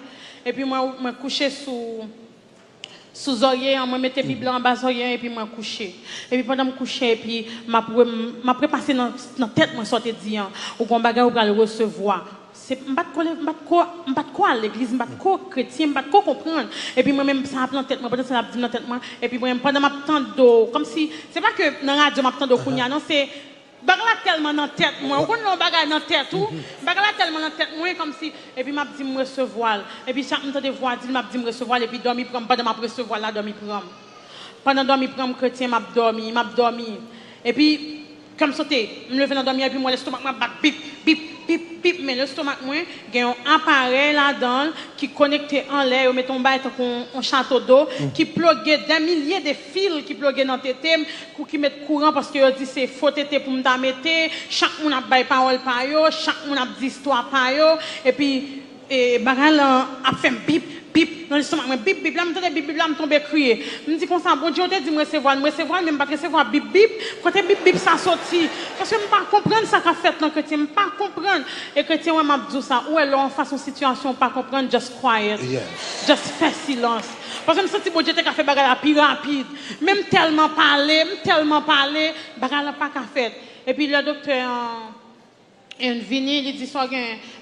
et puis moi coucher sous oreiller moi mettre Bible en bas oreiller et puis moi coucher et puis pendant me coucher et puis m'a préparer dans tête moi sortir dire ou qu'on bagarre ou pour le recevoir c'est pas quoi à l'église pas quoi chrétien pas quoi comprendre et puis moi même ça a en tête moi pendant ça dans tête moi et puis moi pendant m'a tendre comme si c'est pas que dans radio m'a tendre kounya non c'est bagala tellement dans tête moi on connaît bagala dans tête tout bagala tellement dans tête moi comme si et puis m'a dit me recevoir et puis chaque temps de voix dit m'a dit me recevoir et puis dormir prendre pendant m'a recevoir là dormir prendre pendant dormir prendre chrétien m'a dormi et puis comme sauter me lever dans dormir et puis moi l'estomac m'a bat bip bip pip pip mais le stomac moi il y a un appareil là-dedans qui connecté en l'air met ton bail un château d'eau qui plugué des milliers de fils qui plugué dans tété qui mettent courant parce que dit c'est faux tété pour me mettre chaque monde a bail parole par yo chaque monde a dit histoire par yo et puis bagal a fait bip bip dans l'estomac moi bip bip là me tande bip bip là me tomber crier me dit comme ça bon Dieu on te dit me recevoir même pas recevoir bip bip quand bip bip ça sorti parce que me pas comprendre ça qu'a fait dans chrétien me pas comprendre et chrétien ouais m'a dit ça ou alors en façon situation pas comprendre just quiet just faire silence parce que me senti bon Dieu t'a fait bagarre plus rapide même tellement parler bagarre pas qu'a fait et puis le docteur et vini il dit ça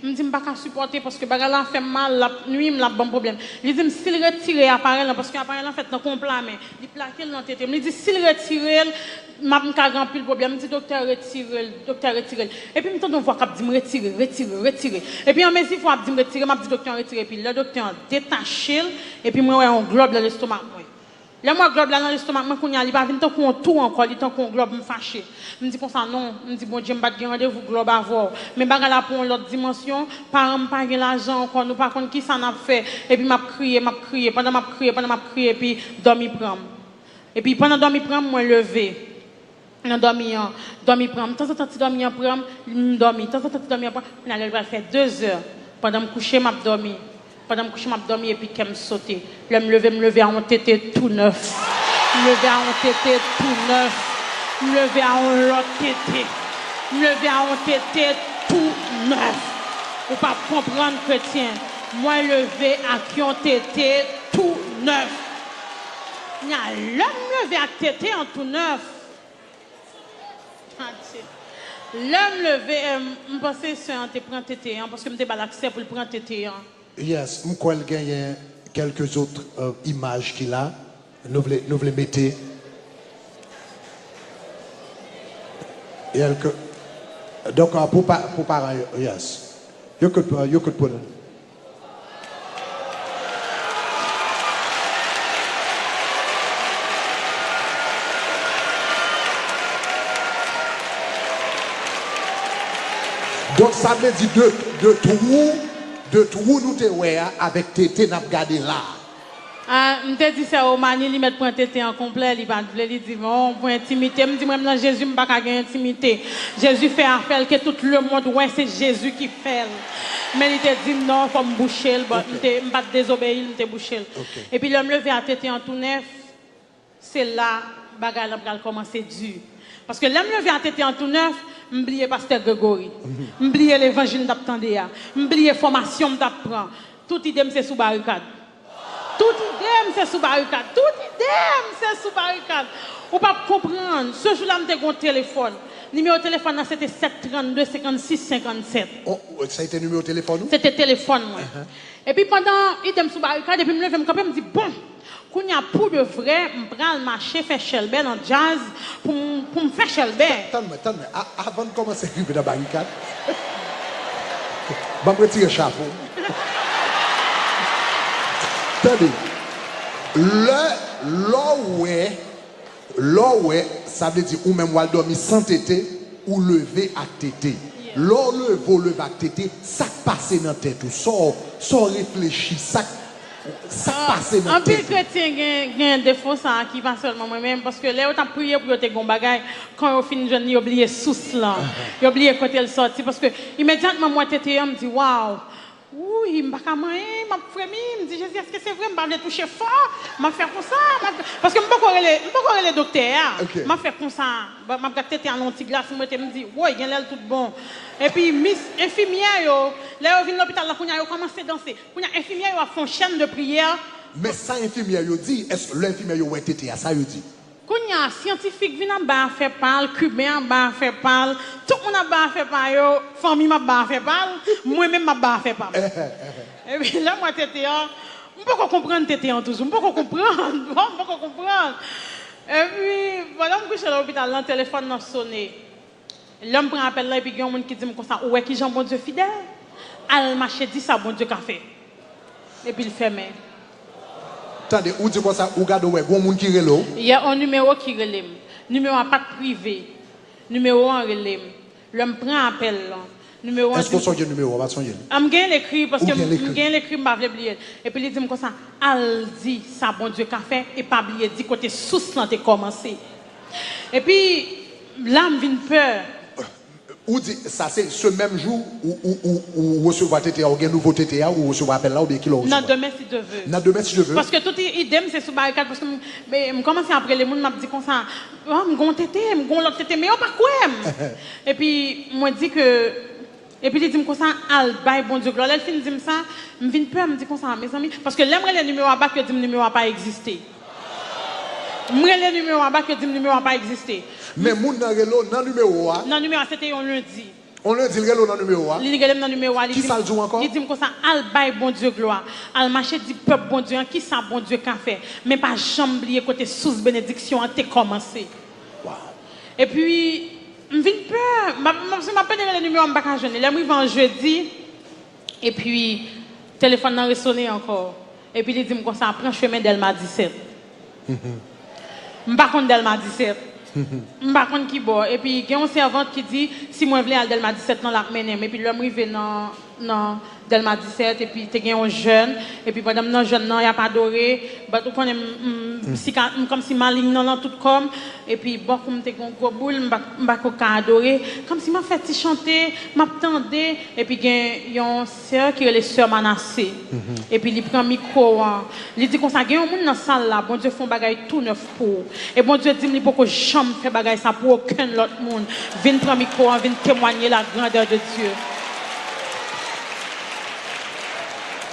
me dit pas supporter parce que bagala fait mal la nuit me bon problème il dit s'il retire appareil parce que appareil en fait dans complet mais il plaquer dans tête il dit s'il retire m'a grand pile problème me dit docteur retire et puis me tente voir cap dit me retirer et puis en mes fois dit me retirer m'a dit docteur retirer puis le docteur détaché et puis moi ouais on globe dans l'estomac moi Là, moi, globe là dans l'estomac, moi, qu'on y a, il va venir tant qu'on tout encore, il tant qu'on globe me fâché. Je me dis comme ça, non. Je me dis, bon Dieu, je vais pas rendez-vous globe à voir. Mais bagarre là pour l'autre dimension, par exemple, pas l'argent encore, nous par contre, qui ça n'a fait. Et puis, m'a crié, pendant m'a crié, et puis, dormi prendre. Et puis, pendant dormi prendre, moi, levé. On dormi prendre. De temps en temps, tu dormi en prendre, je dormi. De temps en temps, tu dormi en prendre. On allait faire 2 heures. Pendant me coucher, m'a dormi. Pendant que je m'a dormi et puis qu'elle me sautait. Je me lever à un tété tout neuf. Me lever à un tété tout neuf. Me lever à un l'autre tété. Me lever à un tété tout neuf. Pour pas comprendre chrétien. Moi lever à qui on tété tout neuf. Il y a l'homme levé à tété en tout neuf. L'homme levé, je pensais que c'est prendre tété parce que je n'ai pas l'accès pour le prendre tété. Yes, je crois qu'il y a quelques autres images qu'il a. Nous voulons mettre. Donc, pour parler, yes. You could put it. Donc, ça veut dire de tout nous te avec tété n'a regardé là. Je te dis ça au mani, il met point tété en complet, il va dire bon pour intimité, me dit moi dans Jésus me pas gagner intimité. Jésus fait affaire que tout le monde ouais c'est Jésus qui fait. Mais il te dit non, faut me boucher, me pas désobéir, me te boucher. Et puis l'homme levé à tété en tout neuf, c'est là bagarre va commencer dur. Parce que l'homme levé à tété en tout neuf, m'oublier pasteur Grégory, m'oublier l'évangile d'attendre, m'oublier formation d'apprendre. Tout idée c'est sous barricade. Tout idée c'est sous barricade. Tout idée c'est sous barricade. Ou pas comprendre. Ce jour-là m'était un téléphone. Numéro de téléphone c'était 732 56 57. Oh, ça a été numéro de téléphone? C'était téléphone moi. Et puis pendant idée sous barricade et puis me lever me camper me dit bon qu'on y a pour de vrai, je prends le marché, faire Shelby dans jazz pour me faire Shelby. Attends, avant de commencer à écrire dans la barricade, je vais me retirer le chapeau. Attendez, l'oué, ça veut dire ou même dormir sans tété ou lever à tété. L'or lever à tété, ça passe dans la tête, sans réfléchir, ça passe dans la tête. Un peu chrétien a un défaut ça qui va seulement moi-même parce que là on a prié pour te gon bagay quand on finit jeune il oublié sous là. Il oublié côté le sorti parce que immédiatement moi tété me dit waouh. Oui, m'a camaré, m'a frémi, me dit Jésus, est-ce que c'est vrai, m'a pas toucher fort, m'a fait comme ça, parce que m'a pas les docteurs, m'a fait comme ça, m'a gâté en anti glace, moi me dit ouais, il y a l'air tout bon. Et puis miss infirmière yo, là on vient l'hôpital là, on a commencé à danser. On a infirmière yo a fait chaîne de prière. Mais ça infirmière yo dit, est-ce que l'infirmière yo ouais tété ça yo dit? Quand il y a scientifique qui en bas fait parler, cubain en bas fait parler, tout le monde en bas fait parler, famille en bas fait parler, moi-même en bas fait parler. Et puis là, moi, tété, je ne peux pas comprendre tété en tout, je ne peux pas comprendre. Et puis, voilà, je suis à l'hôpital, le téléphone a sonné. L'homme prend appel là, et puis il y a un monde qui dit comme ça, ouais, qui Jean bon Dieu fidèle? Al marché dit ça, bon Dieu qu'a fait. Et puis il ferme. Attendez, où dit quoi ça? Où garde ouais, bon monde qui relève? Il y a un numéro qui relève. Numéro pas privé. Numéro en relève. L'homme prend appel là. Numéro est-ce qu'on songe le numéro? On va songer. Je gagne l'écrit parce que je gagne l'écrit, je vais oublier. Et puis il dit comme ça, al dit ça bon Dieu qu'a fait et pas oublier dit côté sous là t'es commencé. Et puis là me vient peur. Ou dit ça c'est ce même jour où recevoir TTA ou un nouveau TTA ou recevoir appel là ou bien qui l'ont non demain si tu veux. Non demain si je veux. Parce que tout idem c'est sous barricade parce que je commence après les monde m'a dit comme ça me gon tété me gon l'autre tété mais on pas quoi. Et puis moi dit que et puis il dit comme ça al bye bon Dieu gloire elle fin dit ça me vient peur me dit comme ça mes amis parce que l'aimerait les numéros à bas que dit numéro a pas existé. Moi les numéros à bas que dit numéro a pas existé. Mais moun nan relo nan numéro a. Nan numéro c'était un lundi. On lundi le relo nan numéro a. Il relève nan numéro a. Qui ça le dit encore? Il dit comme ça al bay bon Dieu gloire. Al marché dit peuple bon Dieu qui ça bon Dieu qu'a fait. Mais pas jamais oublier côté sous bénédiction a été commencé. Wow. Et puis me vient peur. M'a pas le numéro m'a pas jeune. Là moi va jeudi et puis téléphone n'a résonné encore. Et puis il dit comme ça prend chemin d'Elma 17. M'pas contre Delma 17. M'pas contre qui bon. Et puis, il y a une servante qui dit, si moi je veux aller à Delma 17, non, la menem. Et puis, l'homme arrive dans Delma 17, et puis, il y a un jeune. Et puis, pendant que jeune, il a pas adoré. Comme si maligne dans tout comme. Et puis, bon, comme t'es un gros boule, m'pas adoré. Comme si m'a fait chanter, m'attendais. Et puis, il y a une sœur qui est les sœurs Manassé. Et puis, il prend le micro. Il dit comme ça, il y a un monde dans la salle là. Bon Dieu fait un bagage tout neuf pour. Et bon Dieu dit, il faut que jamais fait bagage ça pour aucun autre monde. Viens prendre le micro, viens témoigner la grandeur de Dieu.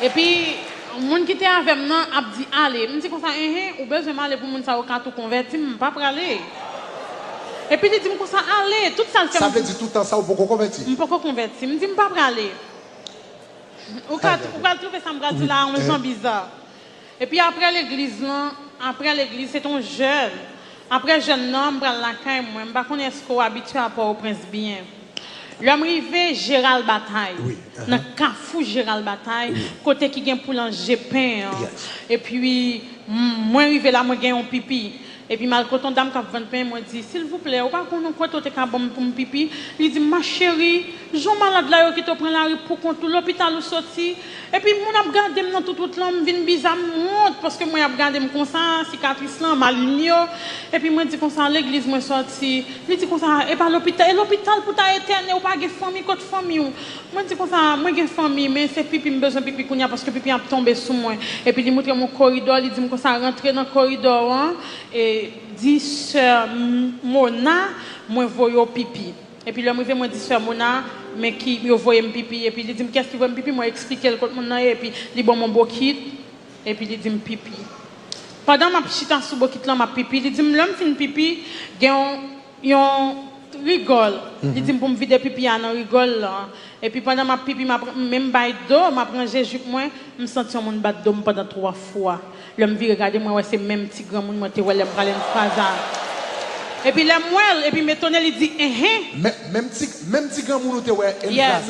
Et puis, le monde qui était avec moi a dit, allez, je me dis comme ça, ou besoin d'aller pour le monde qui converti, je ne peux pas aller. Et puis, il dit comme ça, allez, tout ça. Ça veut dire tout le temps ça, ou pour convertir? Je ne peux pas convertir. Je me dis, je ne peux pas aller. Ou quand tu trouves ça, je me là, on me sent bizarre. Et puis, après l'église, c'est un jeune. Après, jeune homme, je prends la caille, moi, je ne sais pas est-ce qu'on est habitué à Port-au-Prince bien. L'homme arrivé Gérald Bataille. Oui. Dans le Carrefour Gérald Bataille, côté qui gagne pour l'Angers pain. Et puis, moi arrivé là, moi gagne un pipi. Et puis, mal quand on dame qui vend pain, moi dit, s'il vous plaît, ou pas qu'on nous croit que bon pour mon pipi. Il dit, ma chérie, Jean malade là qui te prend la rue pour qu'on tout l'hôpital ou sorti. Et puis, moi, j'ai regardé dans tout l'homme, vient bizarre, monte, parce que moi, j'ai regardé comme ça, cicatrice là, ma ligne. Et puis, moi, je dis comme ça, à l'église, moi, sorti. Il dit comme ça, et pas l'hôpital. Et l'hôpital pour ta éternelle, ou pas de famille, côté famille. Moi, je dis comme ça, moi, j'ai famille, mais c'est pipi, j'ai besoin de pipi, parce que pipi a tombé sous moi. Et puis, il montre mon corridor, il dit comme ça, rentrer dans le corridor, hein, et dit, sœur Mona, moi, voyons pipi. Et puis, l'homme, moi, dit, sœur Mona, mais qui me voyait pipi. Et puis, il dit, qu'est-ce qu'il veut pipi? Moi, expliquer le côté mon et puis, il bon mon bokit. Et puis, il dit, pipi. Pendant ma petite sous bokit là, ma pipi, il dit, l'homme fin pipi, il rigole. Il dit, pour me vider pipi, il rigole là. Et puis, pendant ma pipi, même bail d'eau, ma prend Jésus, moi, je me sens mon bat d'eau pendant 3 fois. L'homme vit regarder moi, ouais, c'est même petit grand monde, moi, tu vois, l'homme parle une phrase. Et puis, l'homme, et puis, m'étonne, il dit, même petit grand monde, tu vois,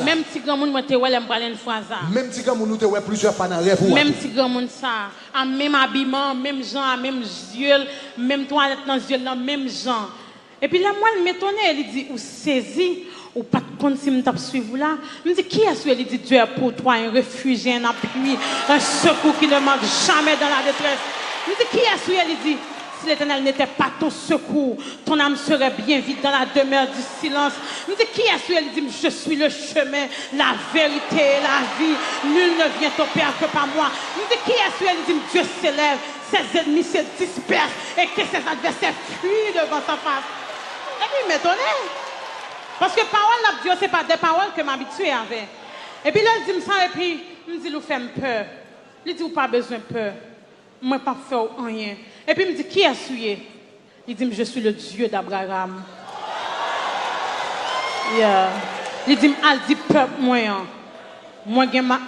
même petit grand monde, moi, tu vois, l'homme parle une phrase. Même petit grand monde, tu vois, plusieurs fois dans rêve. Même petit grand monde, ça. À même habillement, même gens, même yeux, même toilette dans les yeux, même gens. Et puis, là, moi, il m'étonne, il dit, ou saisi, ou pas de compte si je suivre là. Je me dis, qui est-ce qu'il dit, Dieu est pour toi, un réfugié, un appui, un secours qui ne manque jamais dans la détresse. Je me dis, qui est-ce qu'il dit, si l'Éternel n'était pas ton secours, ton âme serait bien vite dans la demeure du silence. Je me dis, qui est-ce qu'il dit, je suis le chemin, la vérité, la vie, nul ne vient au Père que par moi. Je me dis, qui est-ce qu'il dit, Dieu s'élève, ses ennemis se dispersent et que ses adversaires fuient devant sa face. Et puis, il m'étonnait. Parce que parole de Dieu, ce n'est pas des paroles que je m'habitue avec. Et puis là, il dit ça, et puis, il me dit, vous faites peur. Il dit, vous pas besoin de peur. Moi, je ne peux pas faire rien. Et puis, il me dit, qui est souillé? Il dit, je suis le Dieu d'Abraham. Yeah. Il dit, al dit peuple, moi, moi, je m'a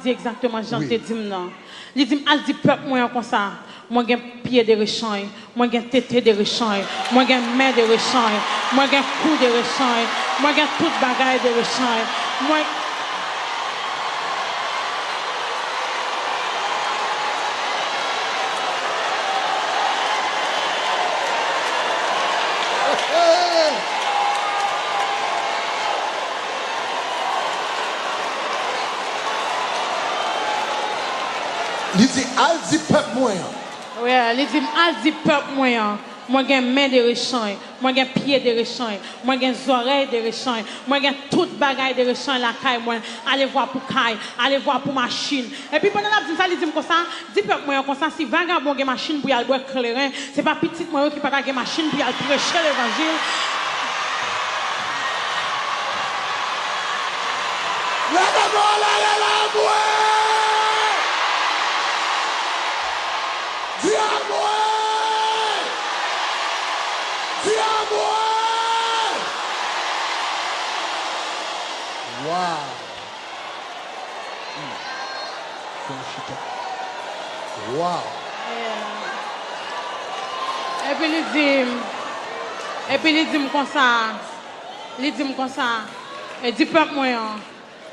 dit exactement, j'en te dis, non. Il dit, al dit peuple, moi, comme ça. Moi, j'ai pied de rechange, moi, j'ai tête de rechange, moi, j'ai main de rechange, moi, j'ai cou de rechange, moi, j'ai toute bagaille de rechange. Moi, il dit, al dit peuple moyen. oui, il dit, al dit peuple moyen. Moi, j'ai main de rechange, moi, j'ai pied de rechange, moi, j'ai oreilles de rechange, moi, j'ai toute bagaille de rechange la caille, moi, allez voir pour caille, allez voir pour machine. Et puis pendant la dit ça, il dit comme ça, dit peuple moyen comme ça, si vagabond a machine pour y aller boire clairin, c'est pas petit moyen qui pas gagner machine pour y aller prêcher l'évangile. Wow. Wow. Et puis il dit comme ça. Il dit comme ça. Et dit peuple moyen.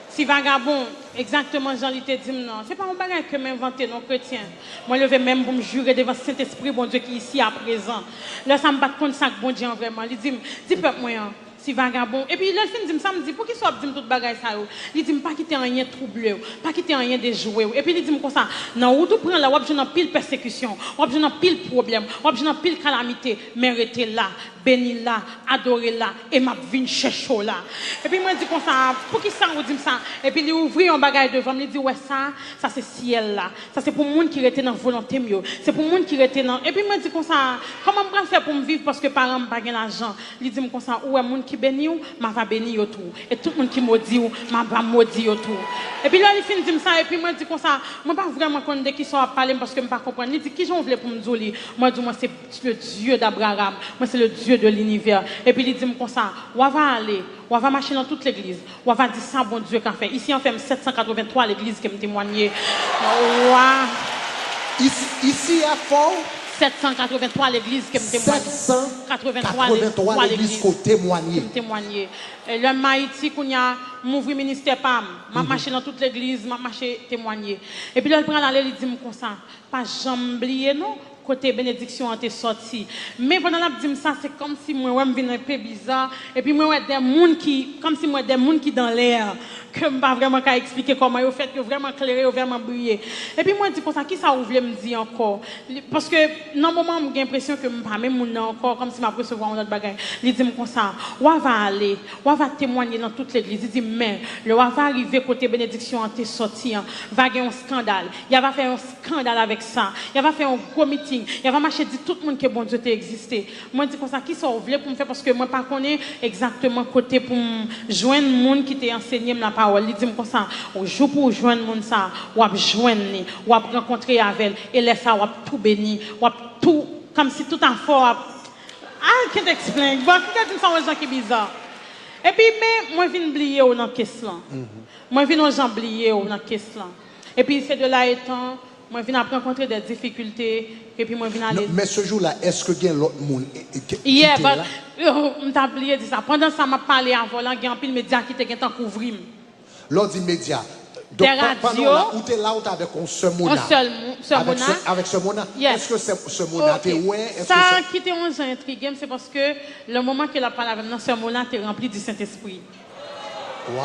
Si vagabond Exactement, Jean-Li te dit non. C'est pas un bagage que m'inventer non chrétien. Moi, je vais même pour me jurer devant Saint-Esprit, bon Dieu, qui est ici à présent. Là, ça me bat contre ça, bon Dieu, vraiment. Il dit, peuple, moi, si vagabond. Et puis, le film dit, ça me dit, pour qu'il soit dit tout bagage ça, il dit, pas quitter rien troublé, pas quitter rien déjoué. Et puis, il dit comme ça, non, ou tout prend là, ou j'ai pile persécution, ou j'ai pile problème, ou j'ai pile calamité, mais restez là, béni là, adorez là, et m'a vinn chercher là. Et puis, moi, je dis comme ça, pour qu'il ça, on dit ça. Et puis, il ouvre un bagage devant, il dit, ouais, ça c'est ciel là. Ça c'est pour le monde qui était dans la volonté mieux. C'est pour le monde qui était dans. Et puis, moi, je dis comme ça, comment je peux faire pour me vivre parce que parents n'ont pas l'argent. Il dit comme ça, ouais, monde qui béni ou, m'a va bénir tout. Et tout le monde qui maudit ou, m'a va maudire tout. Et puis là, il finit de dire ça, et puis moi, je dis comme ça, moi, pas vraiment connaître qui sont à parler parce que je ne pas comprendre. Il dit, qui j'en voulais pour me dire, moi, je dis, moi, c'est le Dieu d'Abraham, moi, c'est le Dieu de l'univers. Et puis, il dit comme ça, on va aller, on va marcher dans toute l'église, on va dire ça, bon Dieu, qu'a fait. Ici, on fait 783 l'église qui me témoignait. Ici, à Fort. 783 l'église qui me témoigne. 783 l'église qui témoigne. Le Haïti, qu'on y a m'ouvrir ministère PAM, m'a marché dans toute l'église, m'a marché témoigner. Et puis là, il prend l'aller, il dit comme ça, pas jamais oublier non. Côté bénédiction était sorti. Mais pendant la dit ça, c'est comme si moi je viens un peu bizarre. Et puis moi des monde qui, comme si moi des monde qui dans l'air, que je ne pas vraiment qu'à expliquer comment ils fait que vraiment clairé, vraiment briller. Et puis moi je dis comme ça, qui ça ouvre me dire encore? Parce que dans le moment j'ai l'impression que je ne pas même mon encore, comme si je recevoir un autre bagage. Il dit comme ça, on va aller, on va témoigner dans toute l'église. Il dit mais le va arriver côté bénédiction était sorti, va avoir un scandale. Il va faire un scandale avec ça. Il va faire un gros meeting. Il va marcher dire tout le monde que bon Dieu t'a existé. Moi je dis comme ça qui sont voulu pour me faire parce que moi pas connais exactement côté pour joindre monde qui t'a enseigné la parole. Il dit comme ça, au jour pour joindre monde ça, ou à joindre, ou à rencontrer avec elle et laisser ça ou à tout béni, ou à tout comme si tout en fort. I can't explain. Bon, quelqu'un sont gens qui bizarre. Et puis mais moi je viens oublier dans la question. Moi je viens oublier dans la question. Et puis c'est de là étant moi, je viens rencontrer des difficultés et puis moi, je viens aller. Mais ce jour-là, est-ce que il y a l'autre monde qui était là? Je t'ai oublié de ça. Pendant ça, je parlé avant, il y a un peu de médias qui étaient en couvrir. L'autre dit médias. Donc, pendant là, où tu es là, où tu es avec ce mona. Avec ce mona. Est-ce que ce mona, tu es ouais? Ça qui était intrigué, c'est parce que le moment qu'il a parlé avec nous, ce mona, tu es rempli du Saint-Esprit. Wow.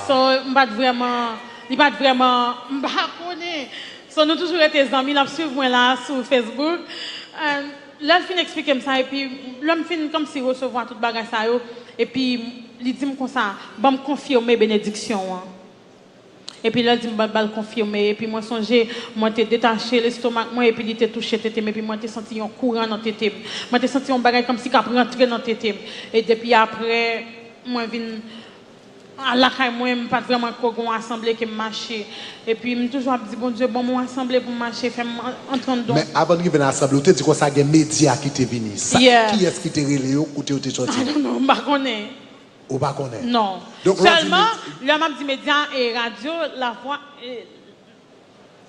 So, je ne pas vraiment, So, nous toujours été amis, nous suivons moi là sur Facebook. Là, je finis expliquer ça et puis l'homme finit comme si recevoir toute bagage ça et puis il dit comme ça, va me confirmer bénédiction. Et puis là, il dit va me confirmer et puis moi songer, moi t'ai détaché l'estomac moi et puis il était touché tété et puis moi t'ai senti un courant dans tété. Moi t'ai senti un bagage comme si qu'a rentré dans tété et depuis après moi vinn à la caille moi pas vraiment qu'on assemblée qui marcher et puis me toujours dit bon Dieu bon moi assemblée pour marcher faire entendre donc. Mais avant de venir à assemblée tu dis que ça des médias qui t'est venu ça qui est-ce qui t'est relé ou t'es sorti? Non pas connais. Ou pas connais. Non. Donc, seulement le m'a dit médias et radio la voix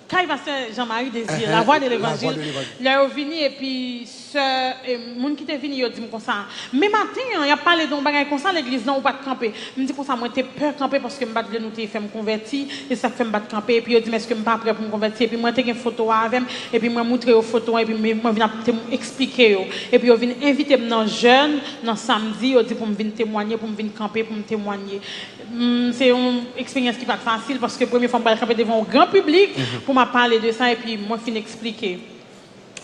quand il va se Jean-Marie Désir, la voix de l'évangile, là est venu et puis ce monde qui était venu il dit comme ça. Mais matin, il a parlé d'un bagage comme ça l'église non ou pas de camper. Me dit comme ça moi t'ai peur camper parce que me pas nous t'ai fait me convertir et ça fait me pas de camper et puis il dit mais est-ce que me pas prêt pour me convertir et puis moi t'ai une photo avec et puis moi montrer aux photos et puis moi venir expliquer et puis il vient inviter dans jeune dans samedi il dit pour me venir témoigner pour me venir camper pour me témoigner. C'est une expérience qui pas facile parce que première fois me camper devant un grand public pour m'a parler de ça et puis moi fin expliquer.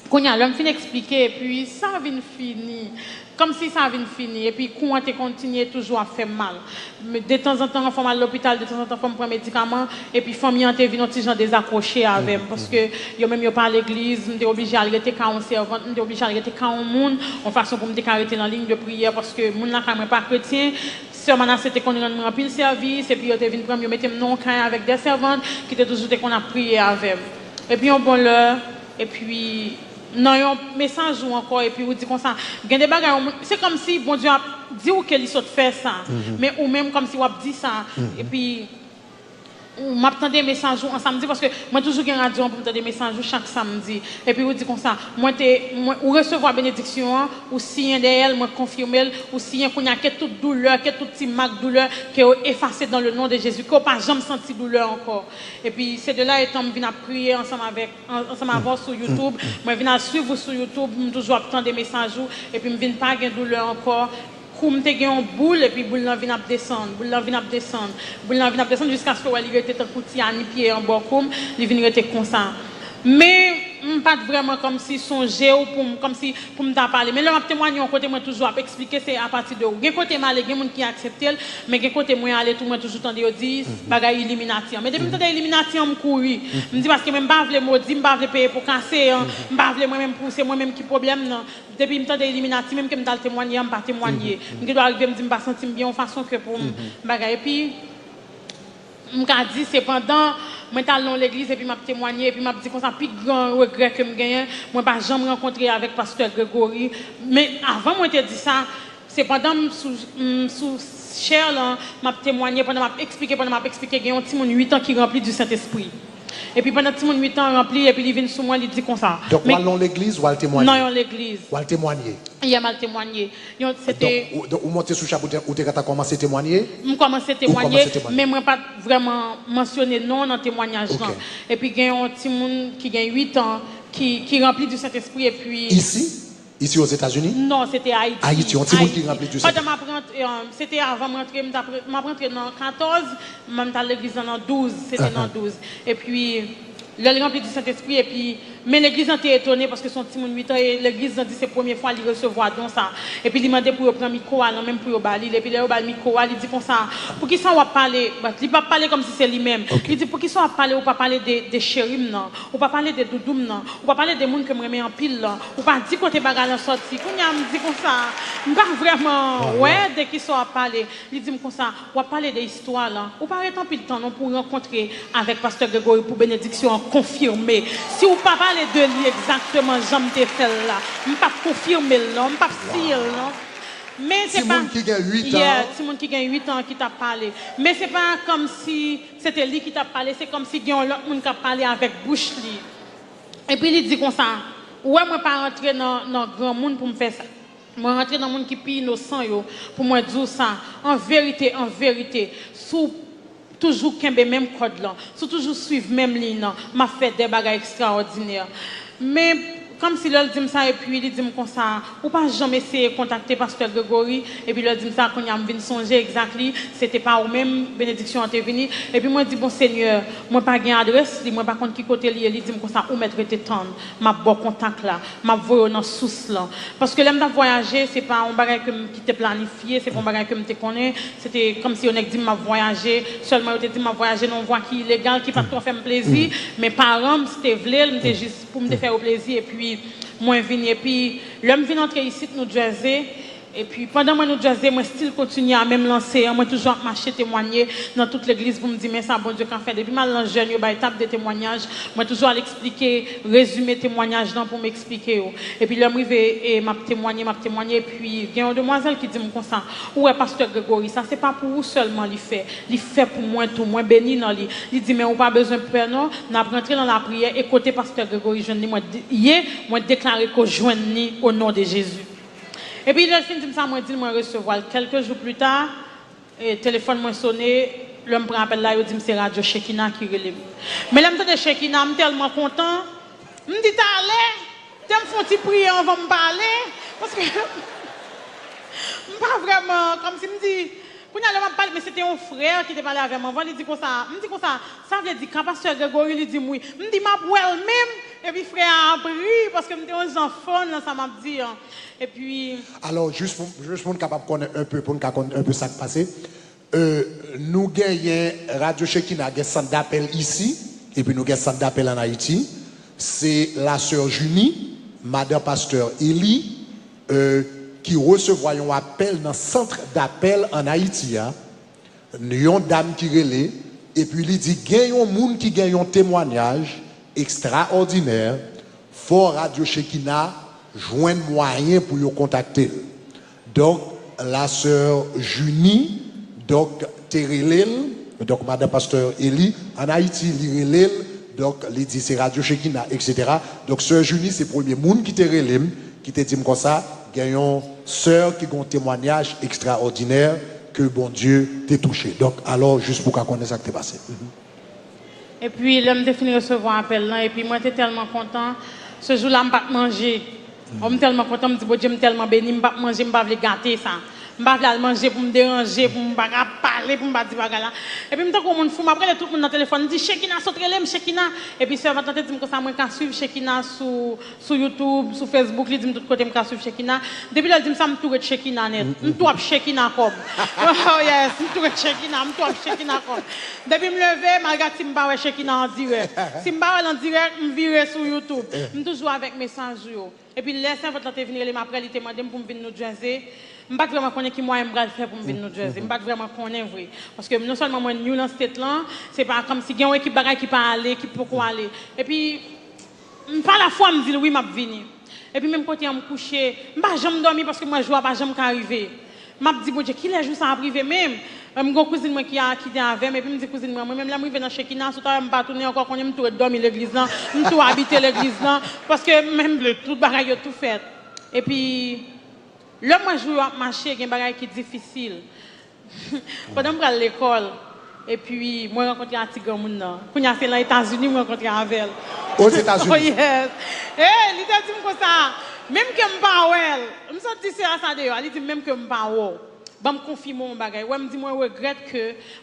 Quand l'homme fin expliquer et puis ça vient fini comme si ça vient fini et puis quand on continue toujours à faire mal. Mais de temps en temps on fait mal à l'hôpital, de temps en temps on prend médicaments et puis famille on vient un petit gens désaccroché avec parce que yo même yo pas à l'église, on est obligé à arrêter quand on servante, on est obligé à arrêter quand on monde, en façon pour me arrêter dans ligne de prière parce que monde là quand même pas chrétien. Seulement c'était qu'on rend remplir le service et puis yo te vinn prendre yo mettre non avec des servantes qui étaient toujours qu'on a prié avec. Et puis on bon l'heure et puis non un message ou encore et puis vous dit comme ça gagne des bagages c'est comme si bon Dieu a dit ou qu'elle saute faire ça mais ou même comme si on dit ça et puis m'attends des messages en samedi parce que moi toujours une radio pour m'attendre des messages chaque samedi et puis vous dit comme ça moi ou recevoir bénédiction ou si un d'elle moi confirmer ou si un qu'on y a que toute douleur que toute petit marque douleur qui est effacée dans le nom de Jésus qu'on pas jamais senti douleur encore et puis c'est de là étant venir prier ensemble avec sur YouTube moi viens suivre sur YouTube toujours attendre des messages et puis me viens pas gain douleur encore comme te gen boule et puis boule nan vinn ap descendre jusqu'à ce que il était tant petit à ni pied en bas comme il vinn rete comme ça mais pas vraiment comme si songer ou comme si pour me parler mais là m'a témoigner côté moi toujours expliquer c'est à partir de où gen côté mal gen monde qui accepter mais gen côté moi aller tout moi toujours tande yo dit bagay illuminati mais depuis tande illuminati me courir me dit parce que même pas vle maudit me pas vle payer pour casser me pas vle moi même pousser moi même qui problème non depuis me tande illuminati même que me dal témoigner me pas témoigner me doit arriver me dit me pas sentir bien en façon que pour bagay et puis me dit c'est pendant moi t'allais dans l'église et puis m'a témoigné et puis m'a dit comme ça plus grand regret que me gagne moi pas jamais rencontré avec pasteur Grégory mais avant moi te dit ça c'est pendant sous cher là m'a témoigné pendant m'a expliqué gagne un petit monde 8 ans qui rempli du Saint-Esprit et puis pendant petit monde 8 ans rempli et puis il vient sur moi il dit comme ça donc moi dans l'église ou al témoigner non dans l'église ou al témoigner il a mal témoigné c'était donc ou monter sous chapeau ou tu as commencé à témoigner je commencé à témoigner mais moi pas vraiment mentionné non dans témoignage là et puis il y a un petit monde qui a 8 ans qui rempli du Saint-Esprit et puis ici aux États-Unis non c'était Haïti un petit monde qui rempli du Saint-Esprit c'était avant m'entrer dans 14 même dans l'église dans 12 c'était dans 12 et puis là il rempli du Saint-Esprit et puis mais l'église était étonnée parce que son petit monde 8 ans et l'église a dit c'est la première fois qu'il recevoir donc ça et puis il m'a demandé pour prendre micro même pour bali et puis là il micro il dit comme ça pour qui ça on va parler il pas parler comme si c'est lui-même il dit pour qui ça on va parler ou pas parler des chérim non ou pas parler des doudoum non ou pas parler des monde que me remet en pile là ou pas dire côté bagarre en sorti qu'on y a me dit comme ça pas vraiment ouais dès qu'ils sont à parler il dit comme ça on va parler des histoires là ou pas être en pile temps non pour rencontrer avec pasteur Grégory pour bénédiction confirmer si ou pas parler de lui exactement j'aime te faire là je pas confirmer là je pas si là mais c'est pas qui gagne 8 ans c'est monde qui gagne 8 ans qui t'a parlé mais c'est pas comme si c'était lui qui t'a parlé c'est comme si il y a un autre monde qui a parlé avec bouche lui et puis il dit comme ça ouais moi pas rentrer dans grand monde pour me faire ça moi rentrer dans monde qui plus innocent yo pour moi dire ça en vérité sous toujours kembe même code là, sous toujours suivre même ligne là, m'a fait des bagages extraordinaires. Mais comme si l'on dit ça et puis il dit comme ça, ou pas jamais essayer de contacter pasteur Grégory et puis l'on dit ça quand il a venu songer exactement, c'était pas au même bénédiction intervenir et puis moi dit bon Seigneur, moi pas gain adresse, moi pas contre qui côté il dit comme ça ou mettre tétane, m'a bon contact là, m'a voyer dans source là parce que l'aime voyager, c'est pas un bagage qui te planifié, c'est pas un bagage que me connais, c'était comme si on a dit m'a voyager, seulement on te dit m'a voyager non voie qui illégal qui pas trop faire plaisir, mais parents c'était vle, c'était juste pour me faire plaisir et puis moi vinn et puis l'homme vient entrer ici de New Jersey et puis pendant moi New Jersey moi style continue à même lancer moi toujours marcher témoigner dans toute l'église pour me dire mais ça bon Dieu qu'en fait depuis mal dans jeune ba étape de témoignage moi toujours à l'expliquer résumer témoignage dans pour m'expliquer et puis l'homme arrivé et m'a témoigné et puis il y a une demoiselle qui dit comme ça ouais pasteur Grégory ça c'est pas pour vous seulement il fait pour moi tout moi béni dans lui il dit mais on pas besoin de peur non n'a rentrer dans la prière et côté pasteur Grégory je moi hier moi déclarer que joindre au nom de Jésus. Et puis, le fin de ça, moi, dit, moi, recevoir. Quelques jours plus tard, le téléphone m'a sonné, l'homme prend appel là, il dit, c'est Radio Shekina qui relève. Mais l'homme de Shekina, je suis tellement content. Je me dis, t'as me font prier, on va me parler. Parce que, pas vraiment, comme si je me dis, pour nous parler, mais c'était un frère qui était parlé avec moi. Il dit comme ça, me dit comme ça veut dire quand pasteur Grégory lui dit oui. Me dit m'a pour elle-même et puis frère a pris parce que me dit aux enfants là ça m'a dit et puis alors juste pour capable connaître un peu pour nous connaître un peu ça qui passé nous gagnons Radio Shekina un centre d'appel ici et puis nous gagnons centre d'appel en Haïti. C'est la sœur Junie, madame pasteur Eli qui recevra un appel dans le centre d'appel en Haïti. Une dame qui relève et puis il dit il y a un monde qui gagne un témoignage extraordinaire. Faut Radio Shekina joindre moyen pour vous contacter. Donc la sœur Junie donc Terelel Donc, Madame Pasteur Eli, en Haïti, l'Irélèle, donc, il dit c'est Radio Shekina, etc. Donc, Sœur Junie, c'est le premier monde qui te relève, qui te dit comme ça, gagnons sœur qui a un témoignage extraordinaire que bon Dieu t'a touché. Donc, alors, juste pour qu'on connaisse ça qui t'est passé. Et puis, l'homme de fini recevoir un appel là, et puis moi, j'étais tellement content. Ce jour-là, je ne pas manger. Je suis tellement content, je me dis, bon Dieu, je suis tellement béni, je ne pas manger, je ne pas gâter ça. Je ne vais manger pour me déranger, pour me parler, pour me dire bagala. Et puis, je me dis, fou, après, tout le monde dans le téléphone, me dit, Shekina, sautre-le, Shekina. Et puis, ça va tenter de dire que ça, moi, je suivre Shekina sur YouTube, sur Facebook, il dit, de tout côté, je suivre Shekina. Depuis là, il dit, ça me tourne de Shekina net. Je tourne Shekina comme. Oh yes, je tourne Shekina, je tourne Shekina comme. Depuis que je me lève, je regarde si je ne pas Shekina en direct. Si je ne pas en direct, je vire sur YouTube. Je suis toujours avec mes messages. Et puis, laissez votre temps venir, après, il m'a demandé pour venir nous Jersey. Je ne sais pas vraiment connaître qui moi je vais faire pour venir New Jersey. Je ne sais pas vraiment connaître vrai. Parce que non seulement moi new dans cette là, c'est pas comme si il y a une équipe qui peut aller, qui peut aller. Et puis par la fois je me dis oui, je vais venir. Et puis même quand je me couche, je ne vais jamais dormir parce que moi je ne vais pas jamais arriver. Je me dis bon Dieu, qui les jours ça privé même. Je une cousine moi qui est avec et puis je me dis cousine moi même là je vais dans Shekina, surtout je ne pas tourner encore quand je me dormir l'église là, je me habiter l'église là parce que même tout bagaille tout fait. Et puis là, moi, je joue à marcher, il y a des choses qui sont difficiles. Pendant que je vais à l'école, et puis, moi, je rencontre un petit gars. Quand je suis aux États-Unis, je rencontre avec elle. Aux États-Unis? Oh, yes. Il dit comme ça, même que je ne suis pas elle, je me sens dit ça d'ailleurs, il dit même que je ne suis pas elle. Je me confirme mon bagage. Je me dis, moi, je regrette que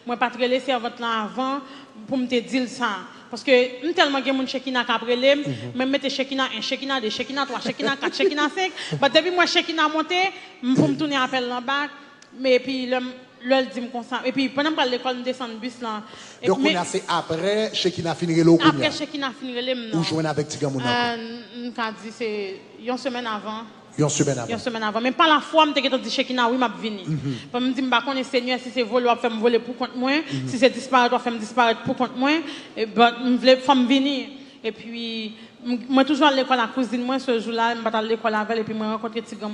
je n'ai pas laissé servante là avant pour me dire ça. Parce que tellement que mon Shekina après les, même mettre Shekina 1, Shekina 2, Shekina 3, Shekina 4, Shekina 5. Mais depuis moi Shekina monté, pour me tourner appel là bas, mais puis le dit me consent. Et puis pendant que l'école me descend le bus là. Donc on a c'est après Shekina finir le coup. Après Shekina finir le ou joindre avec Tigamouna. On dit c'est une semaine avant. Une semaine avant. Une semaine avant. Mais pas la fois, je me dis Shekina, oui, je vais venir. Je me dis, je ne Seigneur, si c'est voler, je vais me voler pour compte moi. Si c'est disparaître, je vais me disparaître pour compte moi. Et je vais venir. Et puis, moi, toujours à l'école, la cousine, moi, ce jour-là, je vais à l'école avec elle, et puis je rencontre petit gars.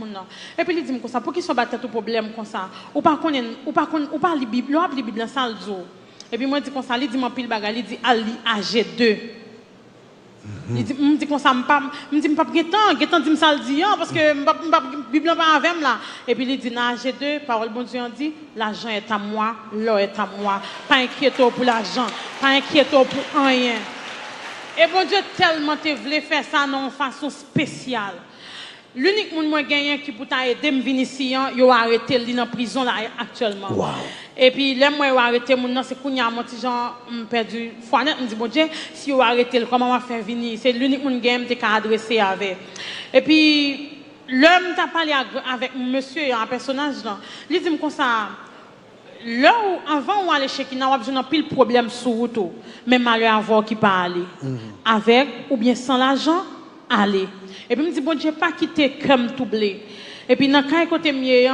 Et puis, il dit comme ça, pour qu'ils soient battus tout problème comme ça, ou pas la Bible, la Bible dans salle d'eau. Et puis, moi, je dis comme ça, il dit, mon pile bagarre, il dit, Ali AG2. Il dit comme ça, je dis pas Gétan dit ça le dit parce que la Bible pas avec là. Et puis il dit dans AG2, parole bon Dieu dit, l'argent est à moi, l'or est à moi. Pas inquiétez pour l'argent, pas inquiétez pour rien. Et bon Dieu tellement te voulait faire ça de façon spéciale. L'unique monde moi gagnant qui pour t'aider me venir ici, il a arrêté lui dans prison là actuellement. Wow. Et puis là moi il a arrêté mon c'est kounya mon petit Jean perdu foi net me dit bon Dieu si il a arrêté comment on va faire venir c'est l'unique monde gagnant qui a adressé avec. Et puis l'homme t'a parlé avec monsieur un personnage là. Il dit comme ça là où avant on allait chez Kina on a besoin pile problème sur route même malheur avoir qui pas aller avec ou bien sans l'argent aller. Et puis, je me dis, bon, je n'ai pas quitté comme tout blé. Et puis, dans le côté mieux,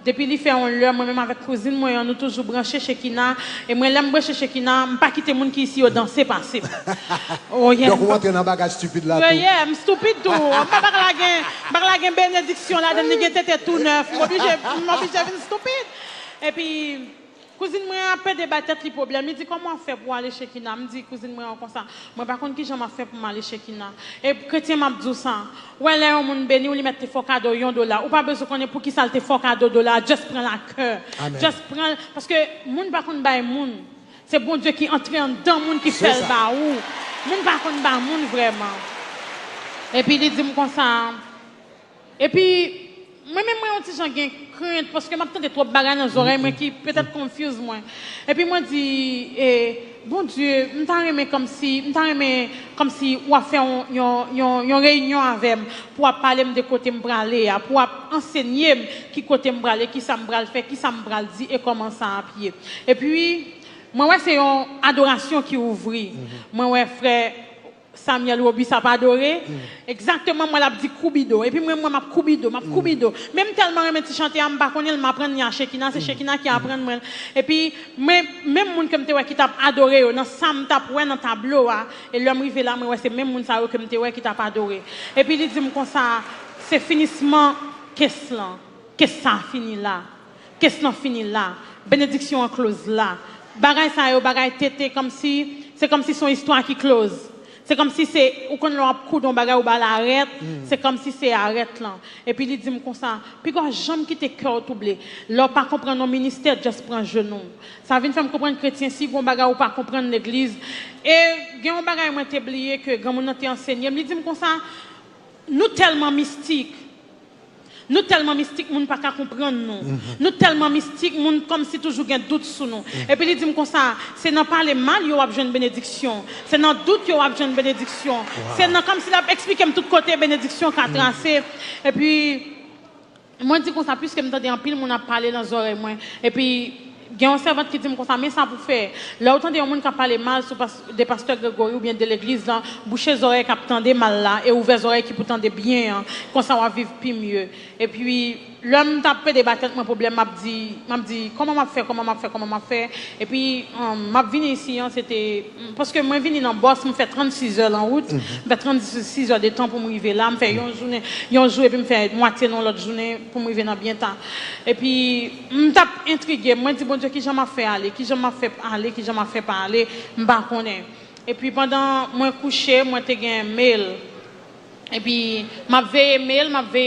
depuis qu'il fait un l'heure, moi-même avec cousine, moi, on nous toujours branché chez Kina. Et moi, là, je branché chez Kina, je ne pas quitter les gens qui ici au danser passé. Oh, yeah. Donc, vous entrez dans un bagage stupide là. Oui, je suis stupide tout. Je ne vais pas avoir une bénédiction là, de négatif tout neuf. Je suis obligé d'être stupide. Et puis, cousine moi a peu débattre les problèmes. Il dit comment on fait pour aller chez Kina. Je dis cousine moi comme ça. Moi par contre qui j'en fait pour aller chez Kina. Et chrétien m'a dit ça. Ouais là on monde béni ou lui mettre faux cadeau $1. Ou pas besoin qu'on ait pour qui ça te faux cadeau $. Juste prends la cœur. Juste prends parce que monde par contre bail monde. C'est bon Dieu qui entre en dedans monde qui fait le ba ou. Monde par contre ba monde vraiment. Et puis il dit comme ça. Et puis moi-même, moi, j'ai crainte parce que je suis trop bagarre dans les oreilles, mais qui peut-être confuse moi. Et puis, moi, je dis, bon Dieu, je t'aime comme si on a fait une réunion avec moi pour parler de côté me braler, pour enseigner qui côté me braler, qui ça me bral fait, qui ça me bral dit et comment ça à pied. Et puis, moi, c'est une adoration qui ouvre. Moi, frère, Samuel Robi ça pas adoré exactement moi l'a dit Koubido et puis moi m'a Koubido même tellement je chanter am pas connait m'apprendre à Shekina c'est Shekina qui apprend moi et puis même monde comme te qui t'a adoré dans sam t'a ouais dans tableau et l'homme rivé là moi c'est même monde ça comme te ouais qui t'a pas adoré et puis il dit comme ça c'est finissement qu'est-ce là qu'est-ce ça fini là qu'est-ce non fini là bénédiction en close là bagay ça yo bagay tété comme si c'est comme si son histoire qui close. C'est comme si c'est ou quand on coup dans bagay ou ba l'arrête, c'est comme si c'est arrête là. Et puis il dit comme ça, puis quand jambe qui te cœur troublé, là pas comprendre le ministère juste prend genou. Ça vient faire me comprendre chrétien si gon bagay ou pas comprendre l'église et gen un bagay moi t'ai oublié que grand moun t'ai enseigné, me dit comme ça, nous tellement mystiques. Nous tellement mystiques, moun pas qu'à comprendre nous. Nous tellement mystiques, moun comme si toujours un doute sur nous. Et puis il dit comme ça, c'est dans parler mal yo a besoin de bénédiction. C'est dans doute yo a besoin de bénédiction. C'est dans comme s'il a expliqué tout côté bénédiction qu'a tracé. Et puis moi dis comme ça puisque me tendait en pile mon a parlé dans les oreilles moi. Et puis il y a un servant qui dit comme ça, mais ça pour faire. Là, autant de gens qui parlent mal des pasteurs Grégory ou bien de l'église, là, boucher les oreilles qui attendent mal là, et ouvrir les oreilles qui attendent bien, hein, comme ça on va vivre plus mieux. Et puis, l'homme t'a fait débattre mon problème, m'a dit, comment m'a fait. Et puis, m'a venu ici, hein, c'était, parce que moi, venu dans le boss, me fait 36 heures en route, me fait 36 heures de temps pour m'arriver là, me fait une journée, et puis me fait moitié dans l'autre journée pour m'arriver dans bien temps. Et puis, m't'a intrigué, moi, dit, bon Dieu, qui j'en m'a fait aller, qui j'en m'a fait parler, m'ba connaît. Et puis, pendant, moi, couché, moi, t'ai gagné un mail. Et puis, m'a veillé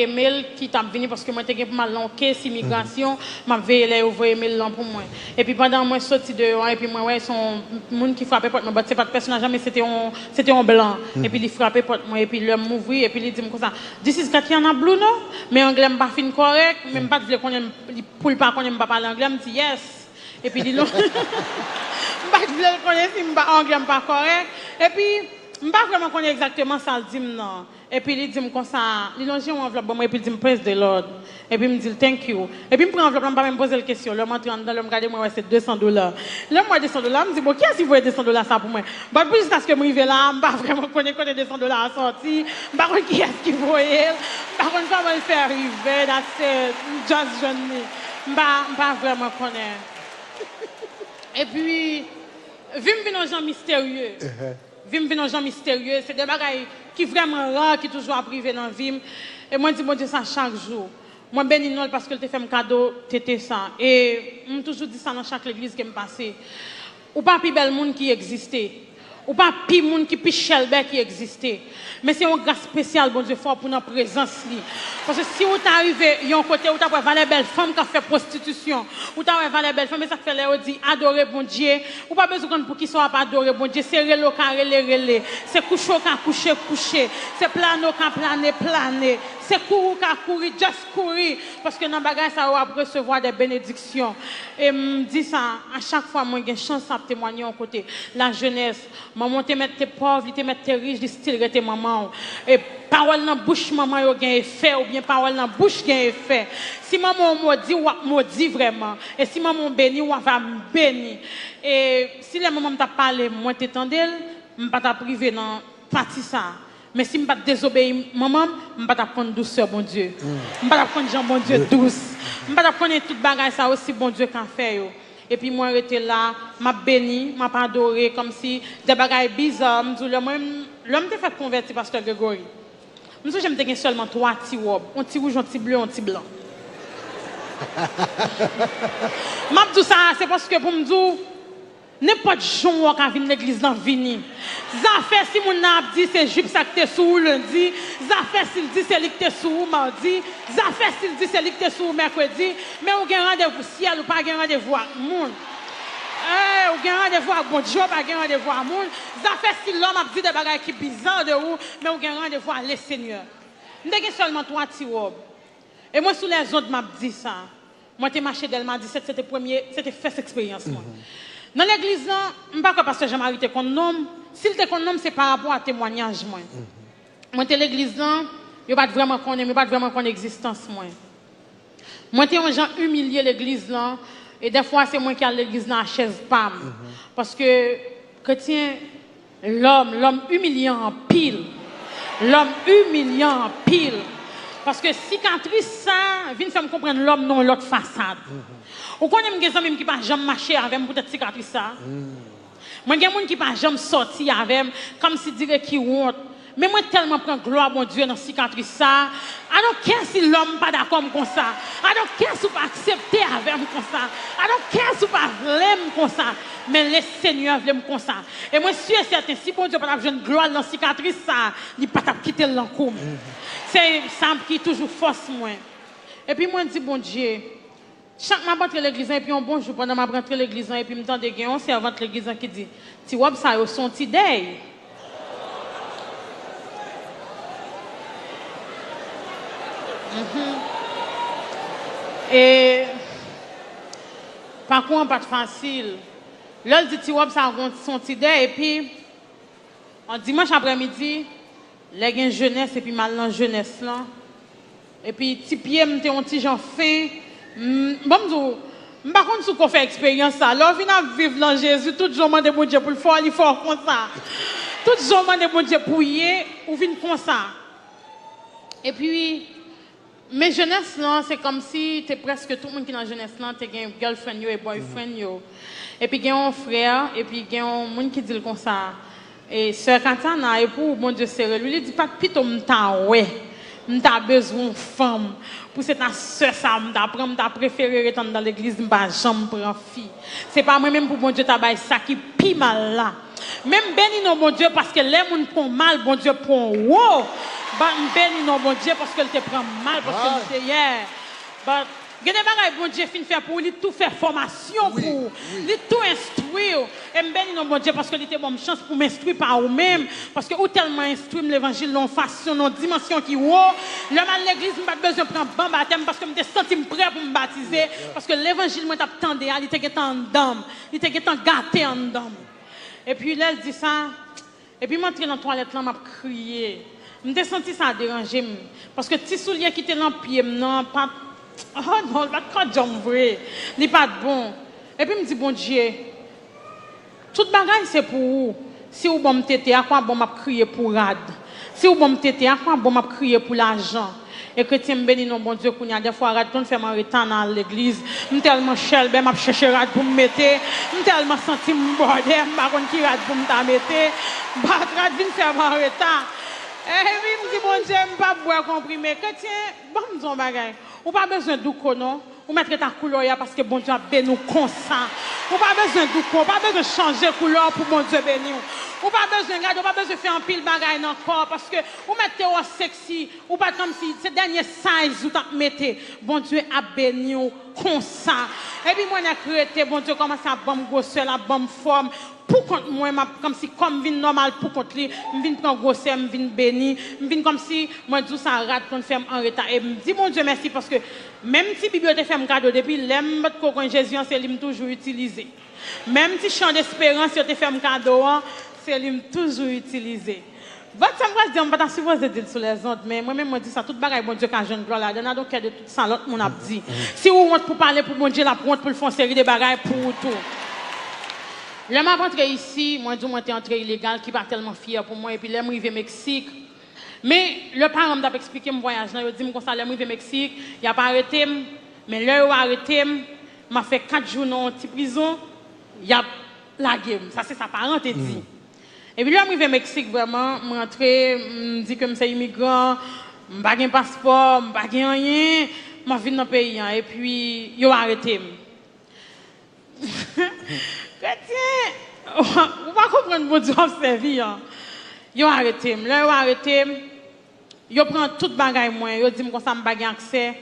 mail qui t'a venu parce que moi, j'étais pour mal caisse immigration, m'a veillé les ouvrir mail là pour moi. Et puis, pendant moi, sorti dehors, et puis moi, ouais, son monde qui frappait porte moi, c'est pas de personnage, mais c'était un blanc. Et puis, il frappait porte moi, et puis, l'homme m'ouvrit, et puis, il dit comme ça, this is Katiana Blue, non? Mais anglais, m'a pas fin correct, même pas de qu'on aime, pour pas qu'on aime pas parler anglais, me dit yes. Et puis, il dit non. M'a pas de connaître si m'a anglais pas correct. Et puis, je ne sais pas vraiment connaître exactement ça, le dit non. Et puis il dit comme ça, il longe une enveloppe pour moi et puis il dit praise the Lord. Et puis il me dit thank you. Et puis il me prend l'enveloppe, il me pose la question. L'homme entre dans l'homme regarde moi c'est $200. L'homme moi $200, il me dit bon qui est-ce qui veut $200 ça pour moi? Bon jusqu'à ce que moi arrive là, je ne sais pas vraiment connaître $200 à sortir. Je ne sais pas qui est-ce qui voyait. Je ne sais pas comment il fait arriver, that's just journey. Je ne sais pas vraiment connaître. Et puis vim un gens mystérieux. Vim gens mystérieux, c'est des bagailles qui vraiment rare, qui toujours à privé dans la vie. Et moi, je dis, bon Dieu, ça chaque jour. Moi, béni non parce que tu fait un cadeau, t'étais ça. Et je toujours dit ça dans chaque église qui me passait. Ou pas plus bel monde qui existait. Ou pas plus monde qui plus chelbe qui existait. Mais c'est un grâce spécial, bon Dieu, fort pour notre présence. Parce que si vous arrivez, il y a un côté où tu as les belles femmes qui font prostitution, ou tu as les belles femmes, mais ça fait l'air dit adorer bon Dieu, ou pas besoin pour qu'ils soient pas adorer bon Dieu, c'est relo quand relé, c'est coucher quand coucher, c'est plano quand planer, c'est courir quand courir, just courir, parce que dans le bagage, ça va recevoir des bénédictions. Et me dit ça, à chaque fois, moi, j'ai une chance à témoigner en côté. La jeunesse, maman, te mettre tes pauvres, te mettre tes riches, style tes maman. Et parole dans bouche maman yo gen effet ou bien parole dans bouche gen effet. Si maman maudit vraiment et si maman béni ou va béni. Et si les maman t'a parlé moi t'étendel, me pas t'a privé dans partie ça. Mais si me pas désobéir maman, me pas t'a prendre douceur bon Dieu. Me pas t'a prendre Jean bon Dieu douce. Me pas t'a prendre toute bagaille ça aussi bon Dieu qu'a fait yo. Et puis moi j'étais là, m'a béni, m'a adoré comme si des bagailles bizarres, l'homme t'a fait convertir pasteur Grégory. Moi j'aime te seulement 3 petits robes, un petit rouge, un petit bleu, un petit blanc. M'a dit ça c'est parce que pour me dire n'importe jour quand vient l'église dans vini. Ça fait si mon a dit c'est jupe ça que t'es sous lundi, ça fait s'il dit c'est lui que t'es sous mardi, ça fait s'il dit c'est lui que t'es sous mercredi, mais on gagne rendez-vous ciel ou pas gagne rendez-vous avec monde. Ou gagne rendez-vous avec bon Dieu, pas gagne rendez-vous avec monde. Ça fait si l'homme a dit des bagages qui bizarres de où, mais on gagne rendez-vous avec le Seigneur. N'ai seulement 3 petits robes. Et moi sous les autres m'a dit ça. Moi t'ai marché d'Elma 17, c'était first expérience moi. Dans l'église, je ne sais pas parce que Jean-Marie te nomme. S'il te nomme, c'est par rapport à témoignage. Moi, dans l'église, je ne pas vraiment connaître l'existence. Moi, je suis un gens humilié l'église. Et des fois, c'est moi qui ai l'église dans la chaise PAM. Parce que, chrétien, l'homme humiliant en pile. L'homme humiliant en pile. Parce que cicatrice, ça, vient faire me comprendre l'homme non l'autre façade. Ou quand il y a des gens qui ne jamais marcher avec moi pour cicatrice ça. Moi, il y a des gens qui ne jamais sortir avec moi, comme si dirait qui honte. Mais moi, tellement prends gloire, mon Dieu, dans la cicatrice ça. I don't care si l'homme pas d'accord comme ça. I don't care si vous pas accepter avec moi comme ça. I don't care si vous pas l'aime comme ça. Mais le Seigneur veut comme ça. Et moi, je suis certain, si bon Dieu pas besoin de gloire dans la cicatrice ça, il pas quitter l'encombre. C'est ça qui toujours force moi. Et puis moi, je dis, bon Dieu, chaque fois que je rentre à l'église, et puis un bon jour, pendant que je rentre à l'église, et puis je me tends de un servant de l'église qui dit, tu vois, ça a son petit deuil. Et par contre, pas facile. Là, je dis, tu vois, ça a son petit deuil, et puis, en dimanche après-midi, les gens jeunesse, et puis mal dans jeunesse, là. Et puis, petit pied, m'te un petit genre fin. Bon, par contre, si on fait expérience ça, là, on vient vivre dans Jésus, tout le jour, demande bon Dieu pour le faire, il faut comme ça. Tout le jour, demande bon Dieu pour y ou vient comme ça. Et puis, mes jeunesse, là, c'est comme si tu presque tout le monde qui est dans la jeunesse, là, tu as un girlfriend et boyfriend. Et puis, il y a un frère, et puis il y a un monde qui dit comme ça. Et sœur Katana, et pour bon Dieu, c'est lui, il dit pas plutôt ouais. M'ta besoin de femme pour cette sœur ça m'ta préféré rester dans l'église m'pa jamais prendre fille c'est pas moi même pour bon Dieu ta bail ça qui pi mal là même béni non bon Dieu parce que les moun prend mal bon Dieu prend wow bah béni non bon Dieu parce que te prend mal parce que c'est hier but il y a des bagages bon Dieu fin faire pour lui tout faire formation pour lui tout instruire et béni non bon Dieu parce que il était bonne chance pour m'instruire par vous-même parce que ou tellement instruire l'évangile dans façon dans dimension qui haut le mal l'église pas besoin prendre bon baptême parce que me senti prêt pour me baptiser parce que l'évangile moi t'attendais il était en dame il était gâté en dame et puis là elle dit ça et puis m'entrer dans la toilette là m'a crié me senti ça déranger parce que petit soulier qui était dans pied non pas oh non, pas de jambes vrai. Il n'est pas bon. Et puis, il me dit, bon Dieu, tout bagage c'est pour vous. Si vous bon tété, à quoi bon m'a crier pour rad? Si vous bon tété, à quoi bon m'a crier pour l'argent? Et chrétien béni non bon Dieu, qu'on y a des fois rad, qu'on fait mon retard dans l'église. Je suis tellement cher, ben m'a cherché rad pour me mettre. Je suis tellement senti mon bordel, par contre qui rad pour me mettre. Bah, rad vient faire mon retard. Et puis, il me dit, bon Dieu, je ne pas boire comprimé. Chrétien, bon, nous avons bagage. Ou pas besoin de douco, non? Ou mettre ta couleur parce que bon Dieu a béni nous comme ça. Ou pas besoin de douco, pas besoin de changer de couleur pour bon Dieu béni. Ou pas besoin de pas besoin de faire un pile bagaille dans le corps parce que ou mettez au sexy ou pas comme si c'est dernier size ou t'as mettez. Bon Dieu a béni comme ça. Et puis moi j'ai créé bon Dieu commence à bombe grosseur, la bombe forme. Pour contre moi comme si comme vin normal pour contre lui, me vinn prendre grosseur, me vinn béni, me vinn comme si moi tout ça rate qu'on fait en retard et me dit mon Dieu merci parce que même si bibliothèque fait un cadeau depuis l'aime coco Jésus c'est lui toujours utilisé. Même si chant d'espérance yo te fait un cadeau c'est lui toujours utilisé. Votre ça me dire on pas supposé dire sur les autres mais moi même moi dis ça toute bagaille bon Dieu quand jeune gloire là dans donc de tout ça l'autre mon a dit. Si vous honte pour parler pour bon Dieu la honte pour le faire série de bagailles pour tout. Là, je suis entré ici, moi, je suis entré illégal, qui pas tellement fier pour moi, et puis là, je suis arrivé au Mexique. Mais le parent m'a expliqué mon voyage, il a dit que je suis arrivé au Mexique, il n'a pas arrêté, mais là, il a arrêté, m'a fait 4 jours dans une petite prison, il a lagué. Ça, c'est sa parent qui dit. Et puis là, je suis arrivé au Mexique, vraiment, je suis rentré, je me dis que je suis immigrant, je n'ai pas de passeport, je n'ai pas de rien, je suis venu dans le pays, et puis, il a arrêté. Chrétien, vous ne comprenez pas ce que servi. Ils ont arrêté. Là, ils ont arrêté. Ils prennent tout le bagage. Ils disent que ça me accès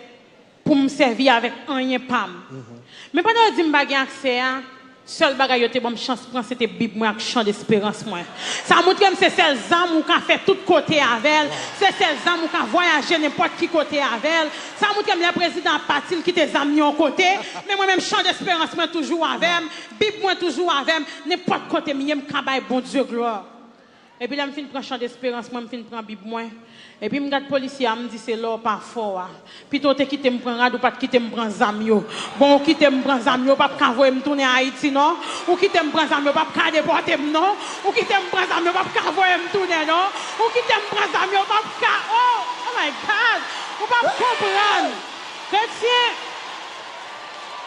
pour me servir avec un pam. Mais pendant que je dis que je accès, seul bagage qui était chance prendre c'était Bible moi avec chant d'espérance moi. Ça montre que c'est celles âmes qui fait tout côté avec elle, c'est celles âmes qui voyager n'importe qui côté avec elle. Ça montre que le président parti qui tes amis en côté, mais moi même chant d'espérance moi toujours avec, Bible moi toujours avec, n'importe côté moi me cabaye bon Dieu gloire. Et puis là me fin prendre chant d'espérance moi me fin prendre Bible moi. Et puis, je regarde le policier, je me dis c'est là, pas fort. Puis, tu as quitté me prendre rad ou pas quitter me prendre zamio. Bon, quitter me prendre zamio, pas qu'envoyer me tourner à Haïti, non? Ou quitter me prendre zamio, pas qu'à déporter, non? Ou quitter me prendre zamio, pas qu'envoyer me tourner, non? Ou quitter me prendre zamio, pas qu'à. Oh my God! Ou pas comprendre. Chrétien.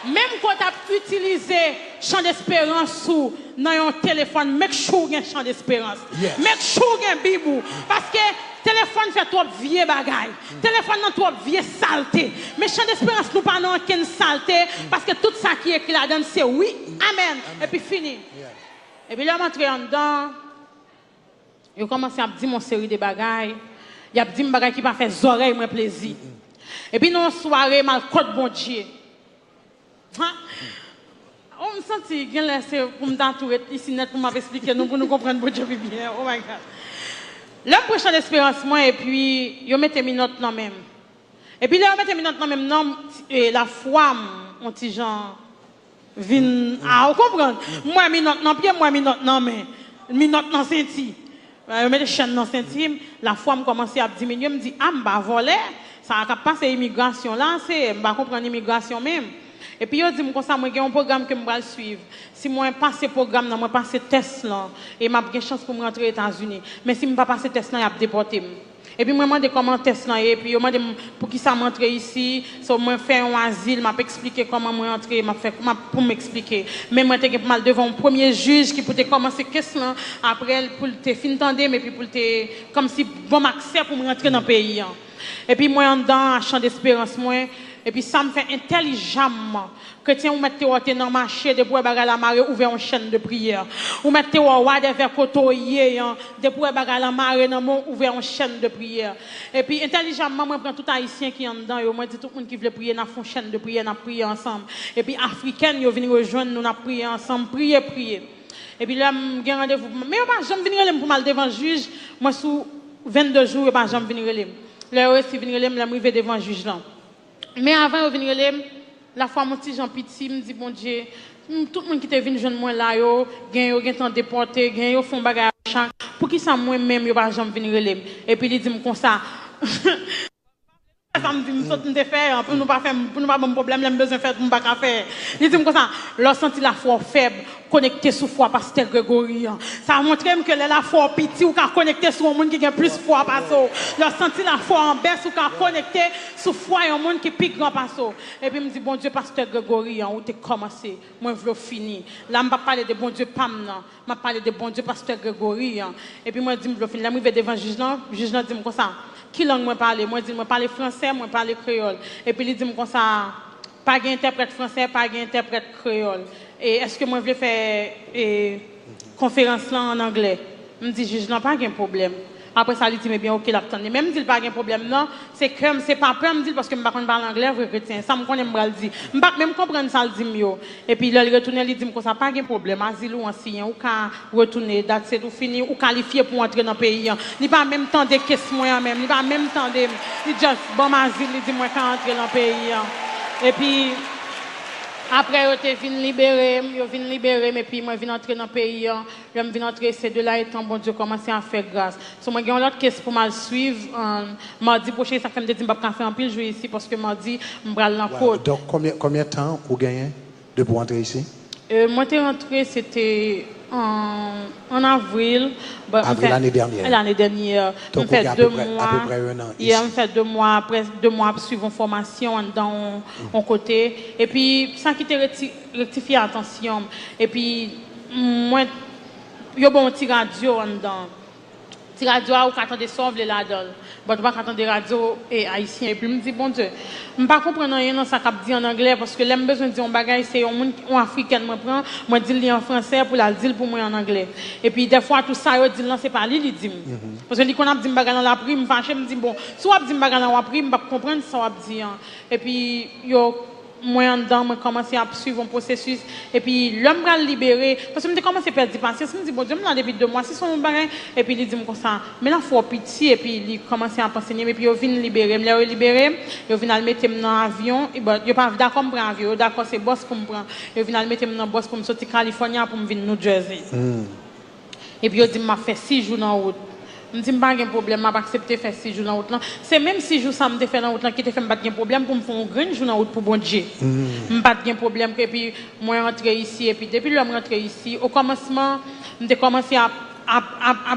même quand tu as utilisé champ d'espérance dans un téléphone, make sure qu'il y a un champ d'espérance. Yes. Make sure qu'il y a un bibou. Parce que téléphone fait trop vieux bagaille. Téléphone n'a trop vieux saleté. Mais champ d'espérance nous pas dans aucune saleté parce que tout ça qui est écrit là-dedans c'est oui, amen. Et puis fini. Yeah. Et puis là, je suis en dedans. Je commence à dire mon série de bagailles. Il y a des bagailles qui m'a fait des oreilles, moi plaisir. Et puis, dans une soirée, je suis côte bon Dieu. On me sent que c'est pour m'entourer ici net pour m'expliquer, pour nous comprendre bon Dieu bien. Oh my God. Là, je prends l'espérance, moi, et puis, je mets mes notes dans même. Et puis, là, je mets mes notes dans même, non, la foi, mon petit Jean, vient. Ah, vous comprenez? Moi, mes notes dans pied, moi, mes notes dans main. Mes notes dans senti. Je mets des chaînes dans senti. La foi, me commence à diminuer, me dit, ah, je vais voler. Ça a passé l'immigration là, je vais comprendre l'immigration même. Et puis, je dis comme ça, moi, j'ai un programme que je vais suivre. Si moi, je passe ce programme, je passe ce test là, et j'ai une chance pour me rentrer aux États-Unis. Mais si je ne passe pas ce test là, je vais déporter. Et puis, moi, je me demande comment test là, et puis, je me demande pour qui ça m'entre ici. So, moi, faire un asile, je vais expliquer comment moi entrer, pour m'expliquer. Mais moi, je suis mal devant un premier juge qui peut commencer question là, après, pour te fin tendre, mais puis pour te, comme si bon accès pour me rentrer dans le pays. Et puis, moi, en dedans, à champ d'espérance, moi, et puis, ça me fait intelligemment. Chrétien, vous mettez dans le marché, depuis la marée, ouvert une chaîne de prière. Vous mettez des vers côtoyer, depuis la marée, ouvert une chaîne de prière. Et puis, intelligemment, moi, je prends tout haïtien qui est en dedans, et moi, dis tout le monde qui veut prier, dans une chaîne de prière, nous prier ensemble. Et puis, africaine, ils viennent rejoindre nous, nous prier ensemble, prier. Et puis là, j'ai un rendez-vous. Mais je vais venir pour mal devant le juge. Moi, sous 22 jours, je vais venir. Là, si je vais venir, je vais devant le juge. Mais avant de venir, la fois mon petit Jean Petit me dit, bon Dieu, tout le monde qui est venu jeune moi là, yo temps déporté, yo font bagage pour qui ça moi-même, yo pas jamais venir. Et puis il dit comme ça. Ça me dit, me saute de faire, pour nous pas bon problème, j'ai besoin de faire pour pas faire. Il dit comme ça, leur senti la foi faible, connecté sous foi pasteur Grégory. Ça montre que la foi petit ou qu'à connecter sur un monde qui a plus foi passo. Leur senti la foi en baisse ou qu'à connecter sous foi un monde qui pique grand passo. Et puis me dit bon Dieu pasteur Grégory, où t'es commencé, moi je veux finir. Là me pas parler de bon Dieu Pam là, m'a parler de bon Dieu pasteur Grégory. Et puis moi dit me veux finir. Là me vais devant juge là dit comme ça. Qui langue moi parler? Moi dis moi parler français, moi parler créole. Et puis il dit comme ça, pas d'interprète français, pas d'interprète créole. Et est-ce que moi je veux faire conférence là en anglais? Me dit juge non pas de problème. Après ça il dit mais bien OK l'attendre. Même dit pas de problème non, c'est comme c'est pas peur me dit parce que me pas parler anglais vrai chrétien. Ça me connaît me dit. Me pas même comprendre ça le dit yo. Et puis là il retourne il dit comme ça pas de problème. Asile ou ancien ou ka retourner date c'est tout fini ou qualifié pour entrer dans le pays. Il pas même temps de questions moi même, il pas même temps de il juste bon asile il dit moi quand entrer dans le pays. Et puis après, je viens libérer, mais puis moi, je viens entrer dans le pays. Je viens entrer, ces deux-là étant, bon Dieu, commencer à faire grâce. So, moi, j'ai une autre question pour me suivre. Mardi prochain, ça fait me dire que je ne vais pas faire un pile jouer ici parce que mardi, je vais aller dans le côte. Donc, combien de temps vous gagnez de pour entrer ici? Moi, je suis rentré, c'était en avril. Avril l'année dernière. L'année dernière. Donc, on fait 2 mois. À peu près 1 an. Ici. On fait 2 mois, après 2 mois, suivre une formation dans mon côté. Et puis, sans quitter rectifier attention. Et puis, moi, il y a un petit radio en dedans. Petit radio où on de sauver là-dedans. Bon, je ne vais pas attendre des radios haïtiens. Et puis, je me dis, bon Dieu, je ne vais pas comprendre rien dans ce qu'on dit en anglais parce que j'ai besoin de dire un bagage, c'est un africain qui me prend, moi je dis en français pour la dire pour moi en anglais. Et puis, des fois, tout ça, je dis, c'est pas lui, il dit. Parce que quand on dit un bagage dans la prime, je me dis, bon, soit on dit un bagage dans la prime, je ne vais pas comprendre ce qu'on dit. Et puis, moi en dedans, je commence à suivre un processus. Et puis, l'homme va le libérer. Parce que je commence à perdre patience. Je me dis, bon Dieu, depuis 2 mois, c'est son bagage. Et puis, il dit comme ça, mais là, il faut pitié. Et puis, il commence à enseigner. Et puis, il vient libérer. Il vient libérer. Il vient le mettre dans l'avion. Il n'est pas d'accord pour prendre l'avion. D'accord, c'est boss pour me prendre. Il vient le mettre dans le boss pour me sortir de Californie pour me venir New Jersey. Et puis, il dit, je fais 6 jours dans la route. Je me dis, pas de problème, je vais accepter de faire 6 jours dans la route. C'est même 6 jours ça me fait dans la route qui te fait pas de problème pour me faire un grand jour dans la route pour bon Dieu. Je pas de problème. Et puis, moi, je rentre ici. Et puis, depuis que je rentre ici, au commencement, je commencé à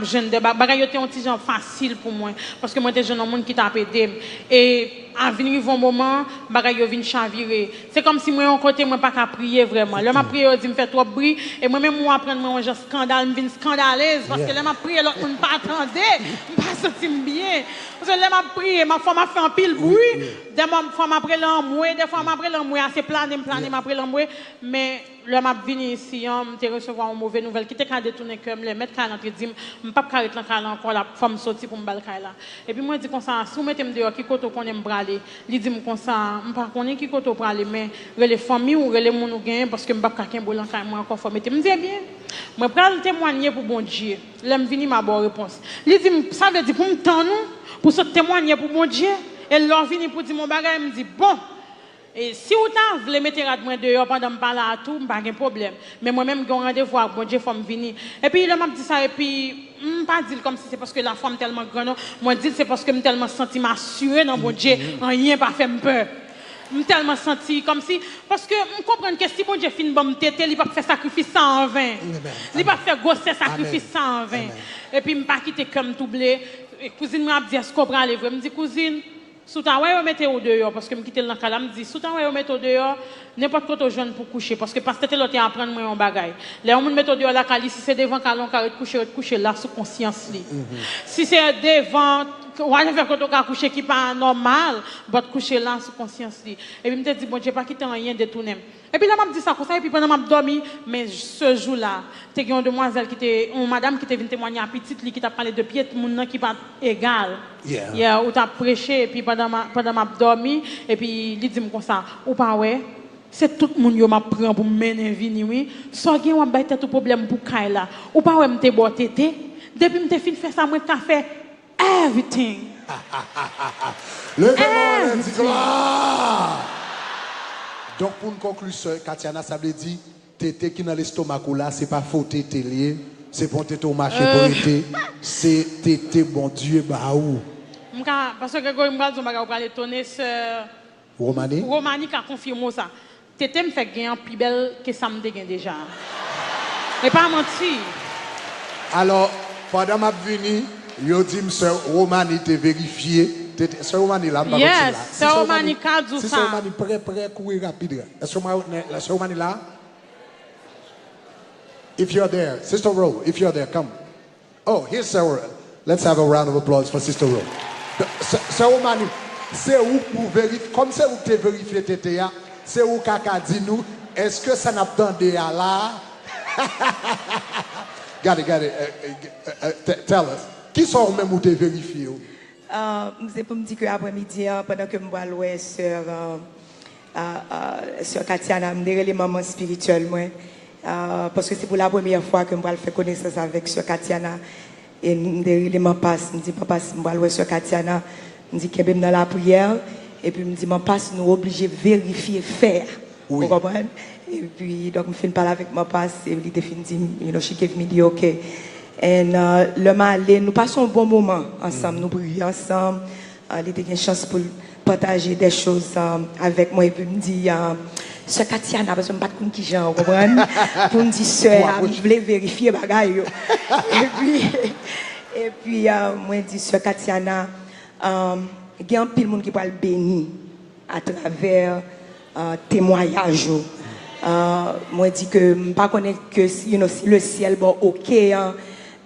jeune de bagaille était un petit genre facile pour moi parce que moi j'étais jeune monde qui t'a aidé et à venir un moment, bagay yo vinn chavirer. C'est comme si moi un côté moi pas qu'à prier vraiment. Là m'a prié, dit me fait trop bruit et moi même moi prendre moi un scandale, me vinn scandaleuse parce que là m'a prié l'autre monde pas attendait, pas senti bien. Parce que là m'a prié, ma femme m'a fait un pile bruit. Des fois m'a pris l'amoué, des fois m'a pris l'amoué assez plané m'a pris l'amoué, mais là m'a venu ici, me recevoir une mauvaise nouvelle qui était qu'à détourner comme les mettre qu'à rentrer dit me pas carré là encore la femme sorti pour me balle là. Et puis moi dit comme ça, si vous mettez me dehors qui côté qu'on aime braler, il dit comme ça, me pas connait qui côté pour aller mais les familles ou les monde ou gain parce que me pas quelqu'un bolan quand moi encore faut mettre me dit bien. Moi prendre témoigner pour bon Dieu. Là me vini ma bonne réponse. Il dit ça veut dire pour me tendre pour se témoigner pour bon Dieu et leur vini pour dire mon bagage me dit bon. Et si vous voulez mettre moi dehors pendant que je parle à tout, pas de problème. Mais moi-même, j'ai un rendez-vous avec bon Dieu, il faut me venir. Et puis, là, m'a dit ça, et puis, je ne pas dire comme si c'est parce que la femme est tellement grande. Moi, je dis c'est parce que je tellement senti m'assurer dans bon Dieu, rien pas fait peur. Je tellement senti comme si, parce que je comprends que si bon Dieu finit bon me téter, il va faire sacrifice 120. Il va faire grossesse sacrifice 120. Et puis, je ne pas quitter comme tout blé. Cousine m'a dit, est-ce qu'on prend les vrais? Je me dis, cousine, sous ta ouais, on mettait au dehors, parce que je me quitte dans le cas, me dit, sous ta ouais, on mettait au dehors, n'importe quoi au jeune pour coucher, parce que parce que l'autre à prendre moi un bagage. Là, on met au dehors la cali, si c'est devant calon, carré coucher là, sous conscience li. Si c'est devant, on va faire quand on coucher qui pas normal, va coucher là, sous conscience li. Et puis, me dit, bon, j'ai pas quitté rien détourné. Et puis là, m'a dit ça comme ça, et puis pendant m'a dormi, mais ce jour-là, t'es une demoiselle qui était, une madame qui était venue témoigner à petite, qui t'a parlé de pied, mon qui pas égal. Yeah, ou t'as prêché, et puis pendant m'a dormi, et puis il dit comme ça, ou pas ouais, c'est tout le monde qui m'a pris pour mener vini, oui. Soit qu'il y a un tout problème pour Kaila, ou pas ouais, m'te boire tété, depuis m'te fin faire ça, moi t'as fait everything. Levez-moi, dit gloire. Donc, pour une conclusion, Katiana, ça veut dire, tété qui dans l'estomac là, c'est pas faux tété lié, c'est bon tété au marché pour été, c'est tété bon Dieu, bah où? Parce que Grégory Mbral, on va étonner sœur Romani qui a confirmé ça. Tété me fait gagner plus belle que ça me dégaine déjà. Mais pas mentir. Alors, pendant ma venue, yo dit sœur Romani te vérifié. Sœur Romani là, yes, sœur Romani cadre ça. Sœur Romani prêt courir rapide. Est-ce que la sœur Romani là? If you're there, Sister Ro, if you're there, come. Oh, here's Sœur. Let's have a round of applause for Sister Ro. Sœur Romani, c'est où pour vérifier, comme c'est où tu vérifié TTA, c'est où Kaka dit nous, est-ce que ça n'a pas de là? Got it. Tell us. Qui sont même où tu vérifié? C'est pour me dire qu'après-midi, pendant que je vois Sœur Katiana, je me les mamans spirituelles, parce que c'est pour la première fois que je fais connaissance avec Sœur Katiana. Et je me passe, je me dis, papa, je vais Sœur Katiana, je me dis qu'elle est dans la prière, et puis je me dis, mon passe, nous obligés de vérifier, faire. Oui. Vous comprenez? Et puis, donc, je finis parler avec mon passe, et il dit, she gave me the okay. Et le malais, nous passons un bon moment ensemble, nous prions ensemble. Il était une chance pour partager des choses avec moi. Et puis, il me dit, Sœur Katiana, parce que je ne sais pas qui j'en comprends. Pour me dire, Sœur, je voulais vérifier les bagages. Et puis, moi, je dis, Sœur Katiana, il y a un peu de monde qui peut le bénir à travers témoignage. Moi, je dis que je ne sais pas que si le ciel est OK.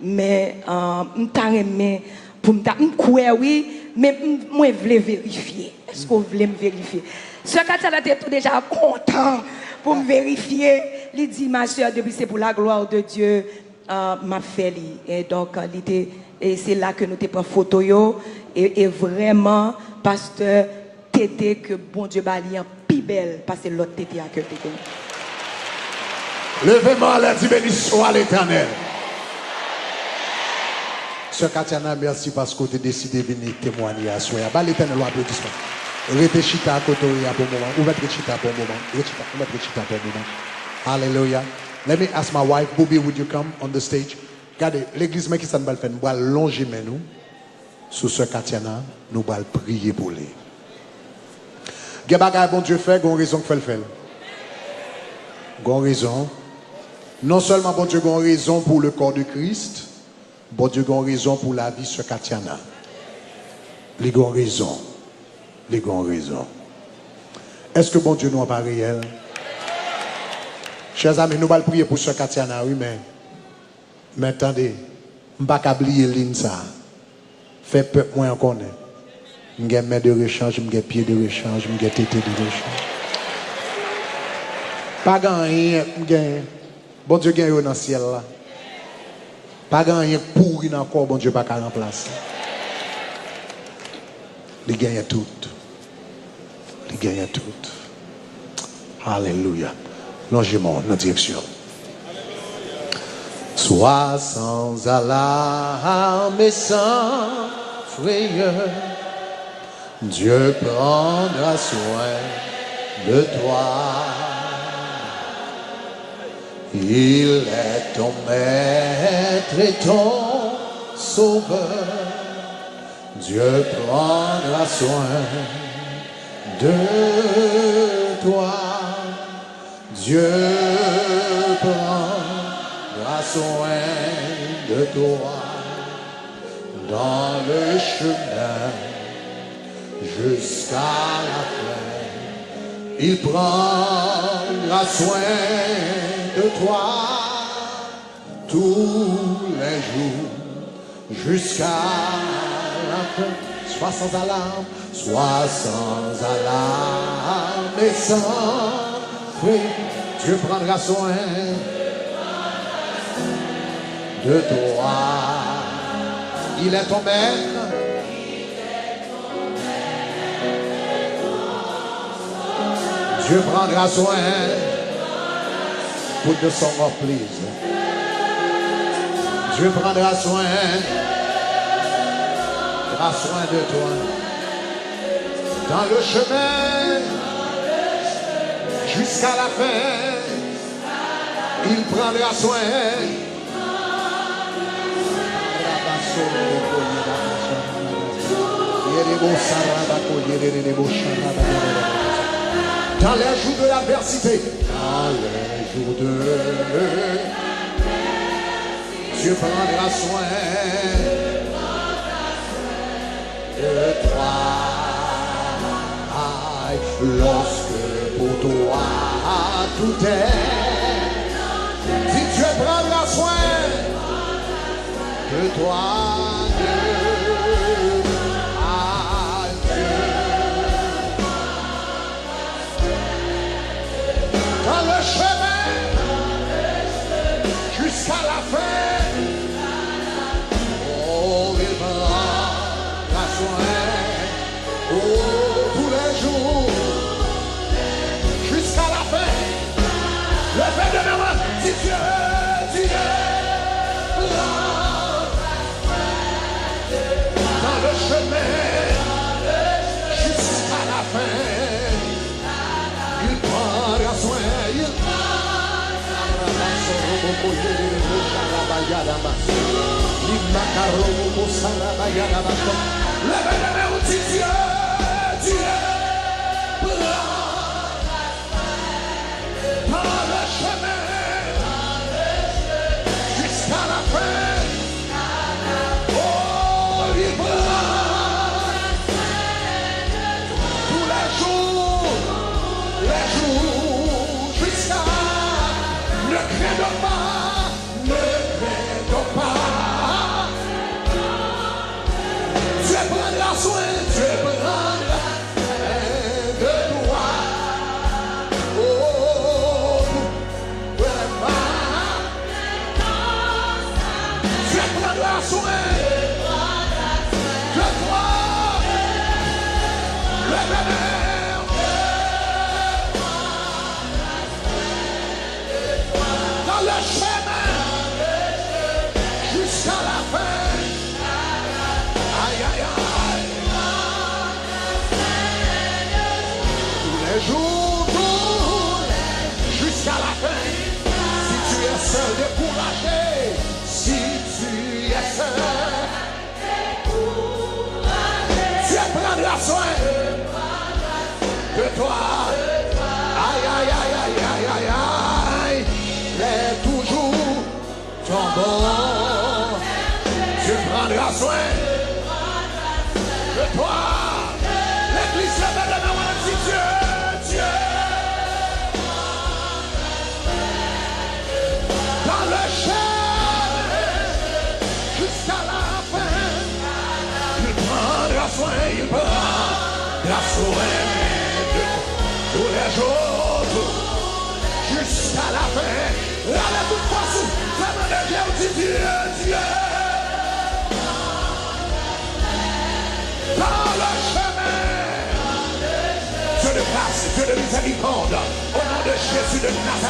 Mais je pour me croire oui, mais moi je voulais vérifier. Est-ce que vous voulez me vérifier? Sœur Katiana était déjà content pour me vérifier. Il dit ma soeur, depuis c'est pour la gloire de Dieu m'a fait. Et donc et c'est là que nous te prenons photo et vraiment pasteur tété que bon Dieu bali en plus belle parce que l'autre tété à que tété. Levez-moi la dit béni soit l'Éternel. Sœur Katiana, merci parce que tu as décidé de venir témoigner à soi. Bah, l'Éternel, applaudissement. Restez chita à côté pour un moment. Ouvrez chita pour un moment. Ouvrez chita pour un moment. Hallelujah. Let me ask my wife, Bobby, would you come on the stage? Regardez, l'église qui s'en va faire, nous allons longer nous. Sous Sœur Katiana, nous allons prier pour lui. Bon Dieu fait, il y a une raison qu'il fait le faire. Il y a une raison. Non seulement bon Dieu a une raison pour le corps de Christ, bon Dieu a une raison pour la vie de Sœur Katiana. Il y a une raison. Les grandes raisons. Est-ce que bon Dieu n'est pas réel? Chers amis, nous allons prier pour ce Katiana, oui, mais attendez, je ne vais pas oublier l'île ça. Fait peuple moins qu'on est. J'ai main de rechange, j'ai pied de rechange, j'ai tête de rechange. Pas gagné, bon Dieu gagne dans le ciel là. Pas gagné pourri dans le corps, bon Dieu pas qu'à remplacer. Il gagne tout. Il gagne tout. Alléluia. Longez-moi dans la direction. Sois sans alarme et sans frayeur. Dieu prendra soin de toi. Il est ton maître et ton sauveur. Dieu prendra soin de toi. Dieu prendra soin de toi dans le chemin jusqu'à la fin. Il prendra soin de toi tous les jours jusqu'à la fin. Sois sans alarme, sois sans alarme et sans frayeur. Dieu prendra soin de toi. Il est ton maître. Dieu prendra soin. Put the song up, please. Dieu prendra soin. Prendra soin de toi. Dans le chemin, jusqu'à la fin, il prendra soin. Dans les jours de l'adversité, dans les jours de Dieu prendra soin de toi. Lorsque pour toi tout est, si Dieu prendra soin de toi, Dieu, dans le chemin jusqu'à la fin, oh, il prendra soin, oh, tous les jours. Le fait de me si Dieu, dans le chemin, jusqu'à la fin, il prendra soin. Le fait de me si Dieu, Dieu prendra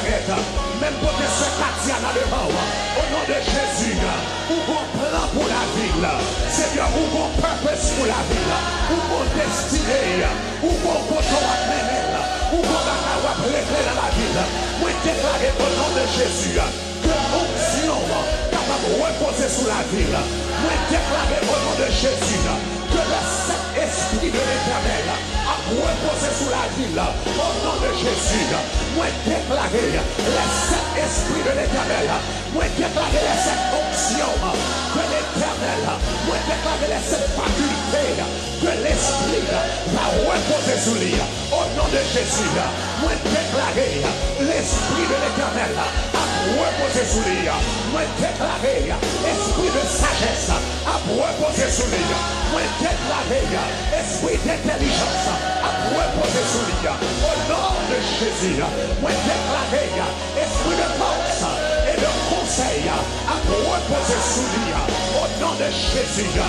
Nazareth, même pour que ce Tatiana devant, au nom de Jésus, ou bon plan pour la ville, Seigneur, ou bon purpose pour la ville, ou bon destinée, ou bon coton à mener, ou bon bagaille à préparer dans la ville. Moi, déclarer au nom de Jésus que l'onction capable de reposer sous la ville. Moi, déclarer au nom de Jésus que le Saint-Esprit de l'Éternel a reposé sous la ville. Au nom de Jésus, moi, déclarer le Saint-Esprit de l'Éternel. Moi, déclarer les sept onctions de l'Éternel. Moi, déclarer les sept facultés de l'Esprit va reposer sous lui. Au nom de Jésus, moi, déclarer l'Esprit de l'Éternel a reposer sous lui. Moi, déclarer esprit de sagesse a reposer sous lui. Moi, déclarer esprit d'intelligence a reposer sous lui. Au nom de Jésus, moi, déclarer esprit de force et de conseil a reposer sous lui. Au nom de Jésus.